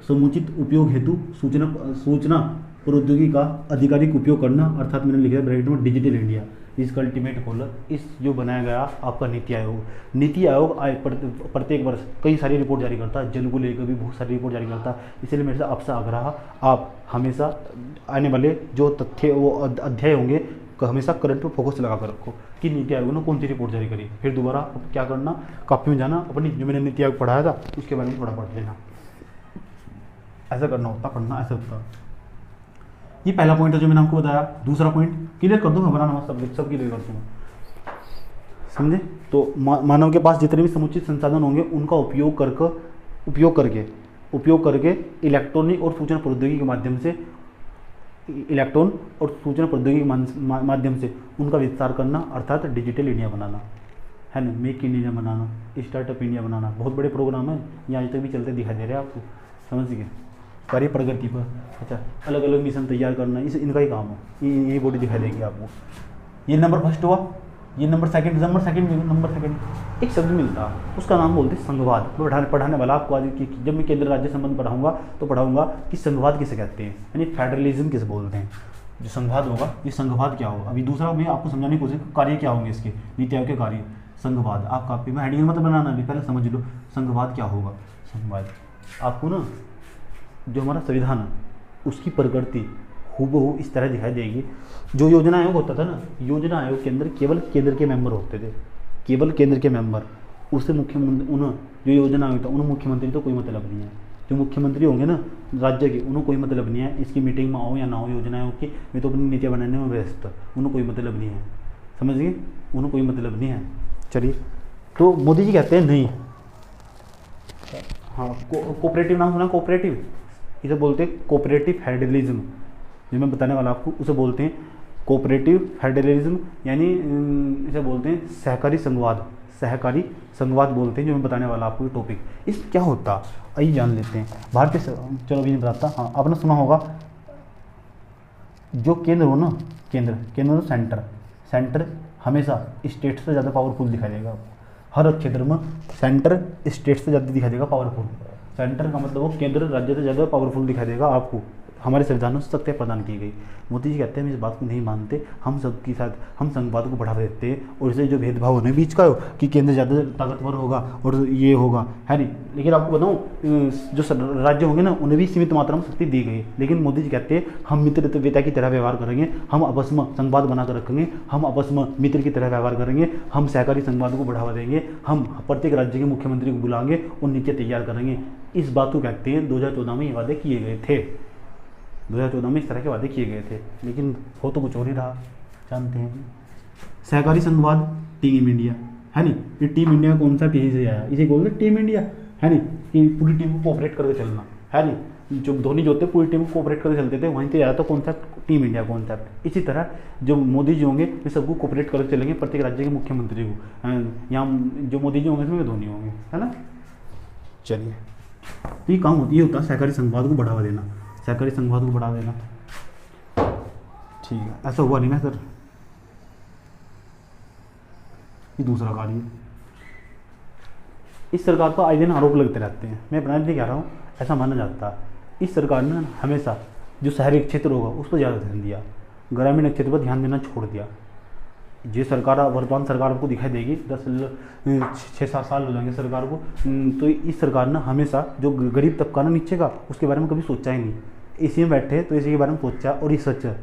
A: समुचित उपयोग हेतु सूचना प्रौद्योगिकी का आधिकारिक उपयोग करना, अर्थात मैंने लिखा है ब्रैकेट में डिजिटल इंडिया, इसका अल्टीमेट गोल। इस जो बनाया गया आपका नीति आयोग, नीति आयोग प्रत्येक वर्ष कई सारी रिपोर्ट जारी करता है, जल को लेकर भी बहुत सारी रिपोर्ट जारी करता है। इसलिए मेरे से आपसे आग्रह, आप हमेशा आने वाले जो तथ्य वो अध्याय होंगे, हमेशा करंट पर फोकस लगा कर रखो कि नीति आयोग ने कौन सी रिपोर्ट जारी करी। फिर दोबारा क्या करना, कॉपी में जाना, अपनी जो मैंने नीति आयोग पढ़ाया था उसके बारे में थोड़ा पढ़ लेना। ऐसा करना होता, पढ़ना ऐसा होता। ये पहला पॉइंट है जो मैंने आपको बताया। दूसरा पॉइंट क्लियर कर दूंगा, बनाना सब क्लियर कर दूंगा, समझे। तो मानव के पास जितने भी समुचित संसाधन होंगे उनका उपयोग करके इलेक्ट्रॉनिक और सूचना प्रौद्योगिकी के माध्यम से, माध्यम से उनका विस्तार करना, अर्थात डिजिटल इंडिया बनाना, है ना। मेक इन इंडिया बनाना, स्टार्टअप इंडिया बनाना, बहुत बड़े प्रोग्राम है, ये आज तक भी चलते दिखाई दे रहे हैं आपको, समझ गए। कार्य प्रगति पर, अच्छा, अलग अलग मिशन तैयार करना, इस इनका ही काम है, ये बॉडी दिखाई देगी आपको। ये नंबर फर्स्ट हुआ। ये नंबर सेकंड एक शब्द मिलता है, उसका नाम बोलते हैं संघवाद। पढ़ाने वाला आपको आज की, जब मैं केंद्र राज्य संबंध पढ़ाऊंगा तो पढ़ाऊंगा कि संघवाद किसे कहते हैं, यानी फेडरलिज्म किसे बोलते हैं। जो संघवाद होगा, ये संघवाद क्या होगा। अभी दूसरा मैं आपको समझाने की कोशिश, कार्य क्या होंगे इसके, नीति आयोग के कार्य। संघवाद आप कापी में हेडिंग मत बनाना, अभी पहले समझ लो संघवाद क्या होगा। संघवाद आपको ना जो हमारा संविधान है उसकी प्रकृति हूबहू इस तरह दिखाई देगी। जो योजना आयोग होता था ना, योजना आयोग के अंदर केवल केंद्र के मेंबर होते थे, केवल केंद्र के मेंबर। उससे मुख्यमंत्री उन जो योजना आयोग था उन्हें मुख्यमंत्री तो कोई मतलब नहीं है। जो मुख्यमंत्री होंगे ना राज्य के, उन्हें कोई मतलब नहीं है इसकी मीटिंग में आओ या ना हो योजना आयोग की, मैं तो अपनी नीतियाँ बनाने में व्यस्त, उन्हें कोई मतलब नहीं है, समझ गए, उन्हें कोई मतलब नहीं है। चलिए, तो मोदी जी कहते हैं नहीं, हाँ कोऑपरेटिव नाम सुना, कोऑपरेटिव, इसे बोलते हैं कोऑपरेटिव फेडरलिज्म, जो मैं बताने वाला आपको उसे बोलते हैं कोऑपरेटिव फेडरलिज्म, यानी इसे बोलते हैं सहकारी संघवाद, सहकारी संघवाद बोलते हैं, जो मैं बताने वाला आपको ये टॉपिक। इस क्या होता आइए जान लेते हैं। भारतीय चलो अभी नहीं बताता, हाँ आपने सुना होगा जो केंद्र हो ना, केंद्र केंद्र सेंटर, सेंटर हमेशा स्टेट से ज़्यादा पावरफुल दिखाई देगा आपको। हर क्षेत्र में सेंटर स्टेट से ज़्यादा दिखाई देगा पावरफुल। सेंटर का मतलब वो केंद्र राज्य से ज़्यादा पावरफुल दिखाई देगा आपको। हमारे संविधान से सत्ता प्रदान की गई। मोदी जी कहते हैं हम इस बात को नहीं मानते, हम सबके साथ हम संघवाद को बढ़ावा देते हैं, और इससे जो भेदभाव होने बीच का हो कि केंद्र ज़्यादा ताकतवर होगा और ये होगा, है नहीं। लेकिन आपको बताऊँ जो राज्य होंगे ना उन्हें भी सीमित मात्रा में शक्ति दी गई। लेकिन मोदी जी कहते हैं हम मित्रता की तरह व्यवहार करेंगे, हम आपस में संघवाद बनाकर रखेंगे, हम आपस में मित्र की तरह व्यवहार करेंगे, हम सहकारी संघवाद को बढ़ावा देंगे, हम प्रत्येक राज्य के मुख्यमंत्री को बुलाएंगे और नीतियाँ तैयार करेंगे। इस बात को कहते हैं 2014 में ये वादे किए गए थे। 2014 में इस तरह के वादे किए गए थे, लेकिन हो तो कुछ और ही रहा, जानते हैं। सहकारी संघवाद टीम इंडिया, है नहीं, ये टीम इंडिया का कॉन्सेप्ट यहीं से आया, इसे बोलते टीम इंडिया, है नहीं, कि पूरी टीम को कोऑपरेट करके चलना, है नहीं। जो धोनी जो होते पूरी टीम को कोऑपरेट करके चलते थे, वहीं से आया था कॉन्सेप्ट टीम इंडिया कॉन्सेप्ट। इसी तरह जो मोदी जी होंगे वे सबको कोऑपरेट करके चलेंगे, प्रत्येक राज्य के मुख्यमंत्री को, यहाँ जो मोदी जी होंगे इसमें धोनी होंगे, है ना। चलिए, तो ये काम ये होता है सहकारी संघवाद को बढ़ावा देना, सहकारी संघवाद को बढ़ा देना, ठीक है। ऐसा हुआ नहीं ना सर, ये दूसरा कार्य है। इस सरकार पर आए दिन आरोप लगते रहते हैं, मैं अपना लिए कह रहा हूँ, ऐसा माना जाता है इस सरकार ने हमेशा जो शहरी क्षेत्र होगा उस पर ज़्यादा ध्यान दिया, ग्रामीण क्षेत्र पर ध्यान देना छोड़ दिया। ये सरकार वर्तमान सरकार आपको दिखाई देगी 6-7 साल हो जाएंगे सरकार को, तो इस सरकार ने हमेशा जो गरीब तबका ना नीचे का उसके बारे में कभी सोचा ही नहीं। इसी में बैठे तो इसी के बारे में सोचा, और ये सच है,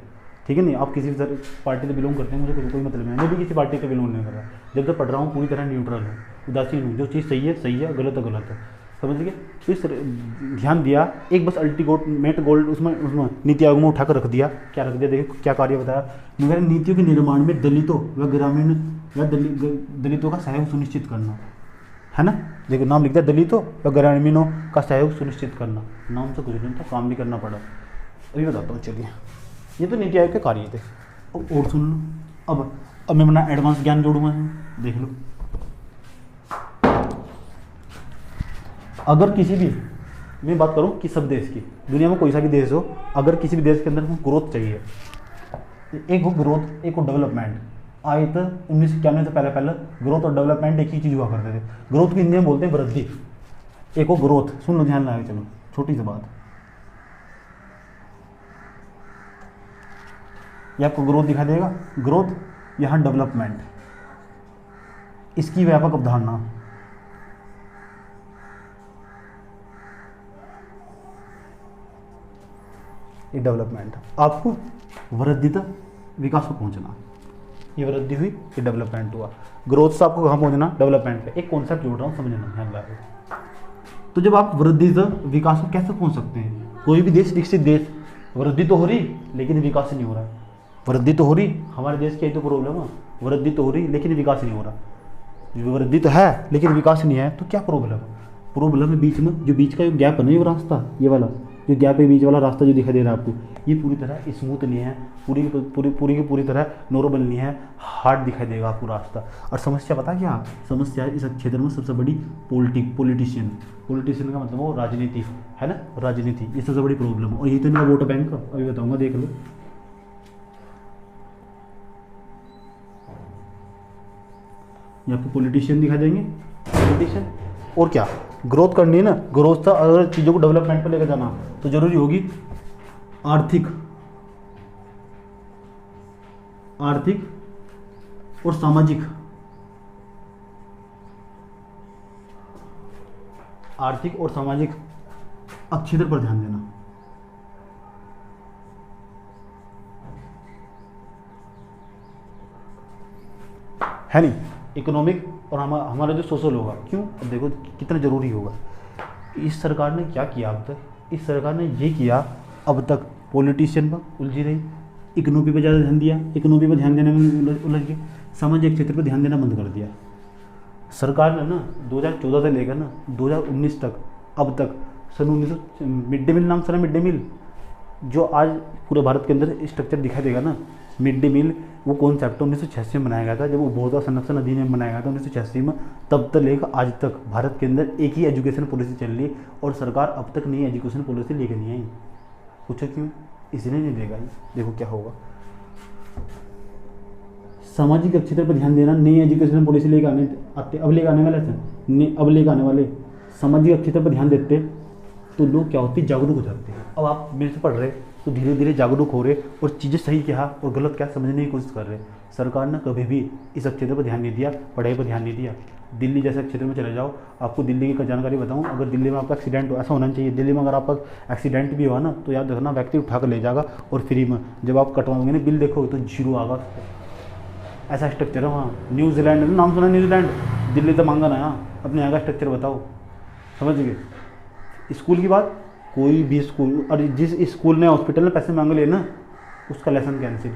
A: ठीक है नहीं। आप किसी भी पार्टी से बिलोंग करते हैं, मुझे कोई मतलब नहीं है, मैं भी किसी पार्टी से बिलोंग नहीं कर रहा। जब तक पढ़ रहा हूँ पूरी तरह न्यूट्रल हूँ, उदासीन हूँ, जो चीज़ सही है, गलत है गलत है, समझ गए। तो इस ध्यान दिया, एक बस अल्टीमेट गोल्ड उसमें नीति आयोग में उठाकर रख दिया। क्या रख दिया, देखिए क्या कार्य बताया, मगर नीतियों के निर्माण में दलितों व ग्रामीण व दलितों का सहयोग सुनिश्चित करना, है ना। देखो नाम लिखता है दलितों व ग्रामीणों का सहयोग सुनिश्चित करना, नाम से कुछ नहीं था, काम भी करना पड़ा। अभी बताता हूँ, चलिए। ये तो नीति आयोग के कार्य थे, और सुन लो। अब मैं अपना एडवांस ज्ञान जोड़ूंगा, देख लो। अगर किसी भी, मैं बात करूं कि सब देश की, दुनिया में कोई सा भी देश हो, अगर किसी भी देश के अंदर हमको ग्रोथ चाहिए, एक हो ग्रोथ एक हो डेवलपमेंट। आए तो 1991 से पहले ग्रोथ और डेवलपमेंट एक ही चीज़ हुआ करते थे। ग्रोथ को हिंदी में बोलते हैं वृद्धि, एक हो ग्रोथ, सुन लो ध्यान लगा, चलो छोटी सी बात, ये आपको ग्रोथ दिखाई देगा, ग्रोथ, यहाँ डेवलपमेंट, इसकी व्यापक अवधारणा। ये डेवलपमेंट, आपको वृद्धि तक विकास को पहुंचना, ये वृद्धि हुई, ये डेवलपमेंट हुआ। ग्रोथ से आपको कहाँ पहुंचना, डेवलपमेंट पे। एक कॉन्सेप्ट जोड़ रहा हूँ, समझना ध्यान लगा। तो जब आप वृद्धि से विकास को कैसे पहुंच सकते हैं, कोई भी देश, विकसित देश, वृद्धि तो हो रही लेकिन विकास नहीं हो रहा। वृद्धि तो हो रही, हमारे देश की यही तो प्रॉब्लम है, वृद्धि तो हो रही लेकिन विकास नहीं हो रहा। वृद्धि तो है लेकिन विकास नहीं है, तो क्या प्रॉब्लम है। प्रॉब्लम है बीच में, जो बीच का गैप है ना, ये रास्ता, ये वाला जो गैप है, बीच वाला रास्ता जो दिखाई दे रहा है आपको, ये पूरी तरह स्मूथ नहीं है, पूरी तरह नॉर्मल नहीं है, हार्ड दिखाई देगा आपको रास्ता। और समस्या पता क्या, समस्या है इस क्षेत्र में सबसे बड़ी पॉलिटिशियन का मतलब वो राजनीति, है ना, राजनीति, ये सबसे बड़ी प्रॉब्लम है। और यही तो इनका वोट बैंक का, अभी बताऊंगा, देख लो। ये आपको पॉलिटिशियन दिखा देंगे, पॉलिटिशियन। और क्या, ग्रोथ करनी है ना, ग्रोथ था, अगर चीज़ों को डेवलपमेंट पर लेकर जाना तो जरूरी होगी आर्थिक आर्थिक और सामाजिक, आर्थिक और सामाजिक अक्षेत्र पर ध्यान देना। है नहीं, इकोनॉमिक और हमारा जो सोशल होगा। क्यों? अब देखो कितना ज़रूरी होगा। इस सरकार ने क्या किया अब तक? इस सरकार ने ये किया, अब तक पॉलिटिशियन पर उलझी रही, इकोनॉमी पर ज़्यादा ध्यान दिया, इकोनॉमी पर ध्यान देने में उलझ गए, सामाजिक क्षेत्र पर ध्यान देना बंद कर दिया। सरकार ने ना 2014 से लेकर ना 2019 तक, अब तक सन 1900 मिड डे मील नाम सुना? मिड डे मील जो आज पूरे भारत के अंदर स्ट्रक्चर दिखाई देगा ना, मिड डे मील वो कॉन्सेप्ट 1986 में बनाया गया था, जब उपभोक्ता संरक्षण अधिनियम बनाया गया था 1986 में। तब तक लेकर आज तक भारत के अंदर एक ही एजुकेशन पॉलिसी चल रही और सरकार अब तक नई एजुकेशन पॉलिसी लेकर नहीं आई। पूछो क्यों? इसलिए नहीं देगा। देखो क्या होगा। सामाजिक क्षेत्र पर ध्यान देना, नई एजुकेशन पॉलिसी लेकर अब लेकर आने वाले थे, अब लेकर आने वाले सामाजिक क्षेत्र पर ध्यान देते तो लोग क्या होते, जागरूक हो जाते हैं। अब आप मेरे से पढ़ रहे तो धीरे धीरे जागरूक हो रहे और चीज़ें सही क्या और गलत क्या समझने की कोशिश कर रहे। सरकार ने कभी भी इस क्षेत्र पर ध्यान नहीं दिया, पढ़ाई पर ध्यान नहीं दिया। दिल्ली जैसे क्षेत्र में चले जाओ, आपको दिल्ली की जानकारी बताऊं, अगर दिल्ली में आपका एक्सीडेंट हो, ऐसा होना चाहिए दिल्ली में अगर आपका एक्सीडेंट भी हुआ ना तो याद रखना व्यक्ति उठा कर ले जाएगा और फ्री में। जब आप कटवाओगे ना बिल देखोगे तो 0 आगा। ऐसा स्ट्रक्चर है वहाँ। न्यूजीलैंड नाम सुना? न्यूजीलैंड, दिल्ली तो मांगा ना। अपने यहाँ का स्ट्रक्चर बताओ, समझ गए? स्कूल की बात, कोई भी स्कूल, और जिस स्कूल ने हॉस्पिटल में पैसे मांग लिए ना उसका लेसन कैंसिल।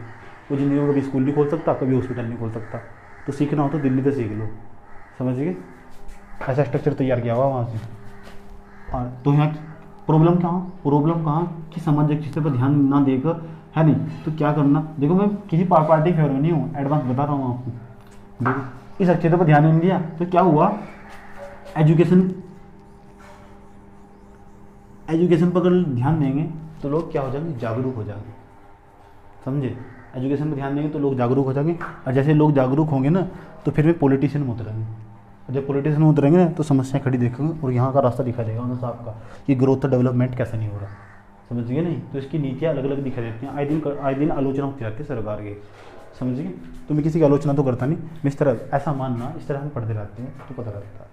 A: वो जिंदगी में कभी स्कूल नहीं खोल सकता, कभी हॉस्पिटल नहीं खोल सकता। तो सीखना हो तो दिल्ली से सीख लो, समझ गए? ऐसा स्ट्रक्चर तैयार किया हुआ वहाँ से। और तो यहाँ प्रॉब्लम कहाँ कि सामाजिक चीज़ों पर ध्यान ना देकर, है नहीं तो क्या करना। देखो मैं किसी पार्टी फेवर में नहीं हूँ, एडवांस बता रहा हूँ आपको। देखो इस क्षेत्र पर ध्यान नहीं दिया तो क्या हुआ, एजुकेशन पर अगर ध्यान देंगे तो लोग क्या हो जाएंगे, जागरूक हो जाएंगे। समझे? एजुकेशन पर ध्यान देंगे तो लोग जागरूक हो जाएंगे, और जैसे लोग जागरूक होंगे ना तो फिर वे पॉलिटिशियन में उतरेंगे, और जब पॉलिटिशियन में उतरेंगे ना तो समस्याएं खड़ी देखेंगे और यहाँ का रास्ता दिखा देगा उन्हें साहब का कि ग्रोथ डेवलपमेंट कैसे नहीं हो रहा। समझ गए? नहीं तो इसकी नीतियाँ अलग अलग दिखाई देती हैं, आए दिन आलोचना होती रहती है सरकार की। समझ गए? तो मैं किसी की आलोचना तो करता नहीं, मैं इस तरह ऐसा मानना, इस तरह हम पढ़ते रहते हैं तो पता रहता है।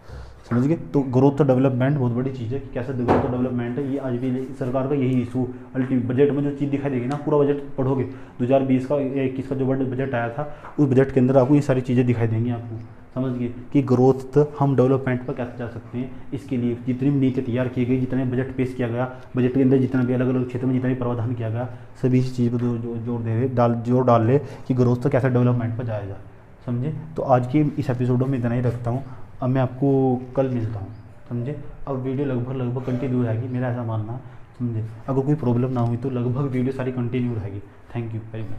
A: समझ गए? तो ग्रोथ डेवलपमेंट बहुत बड़ी चीज़ है कि कैसे ग्रोथ डेवलपमेंट है, ये आज भी सरकार का यही इशू। अल्टीमेट बजट में जो चीज़ दिखाई देगी ना, पूरा बजट पढ़ोगे 2020 का 21 का जो बजट आया था, उस बजट के अंदर आपको ये सारी चीज़ें दिखाई देंगी आपको। समझ गए? कि ग्रोथ हम डेवलपमेंट पर कैसे जा सकते हैं, इसके लिए जितनी भी नीति तैयार की गई, जितने बजट पेश किया गया, बजट के अंदर जितना भी अलग अलग क्षेत्र में जितना भी प्रावधान किया गया, सभी इस चीज़ पर जोर डाल ले कि ग्रोथ तो कैसे डेवलपमेंट पर जाया जाए। समझे? तो आज की इस एपिसोडों में इतना ही रखता हूँ। अब मैं आपको कल मिलता हूँ। समझे? अब वीडियो लगभग कंटिन्यू रहेगी, मेरा ऐसा मानना। समझे? अगर कोई प्रॉब्लम ना हुई तो लगभग वीडियो सारी कंटिन्यू रहेगी। Thank you very much.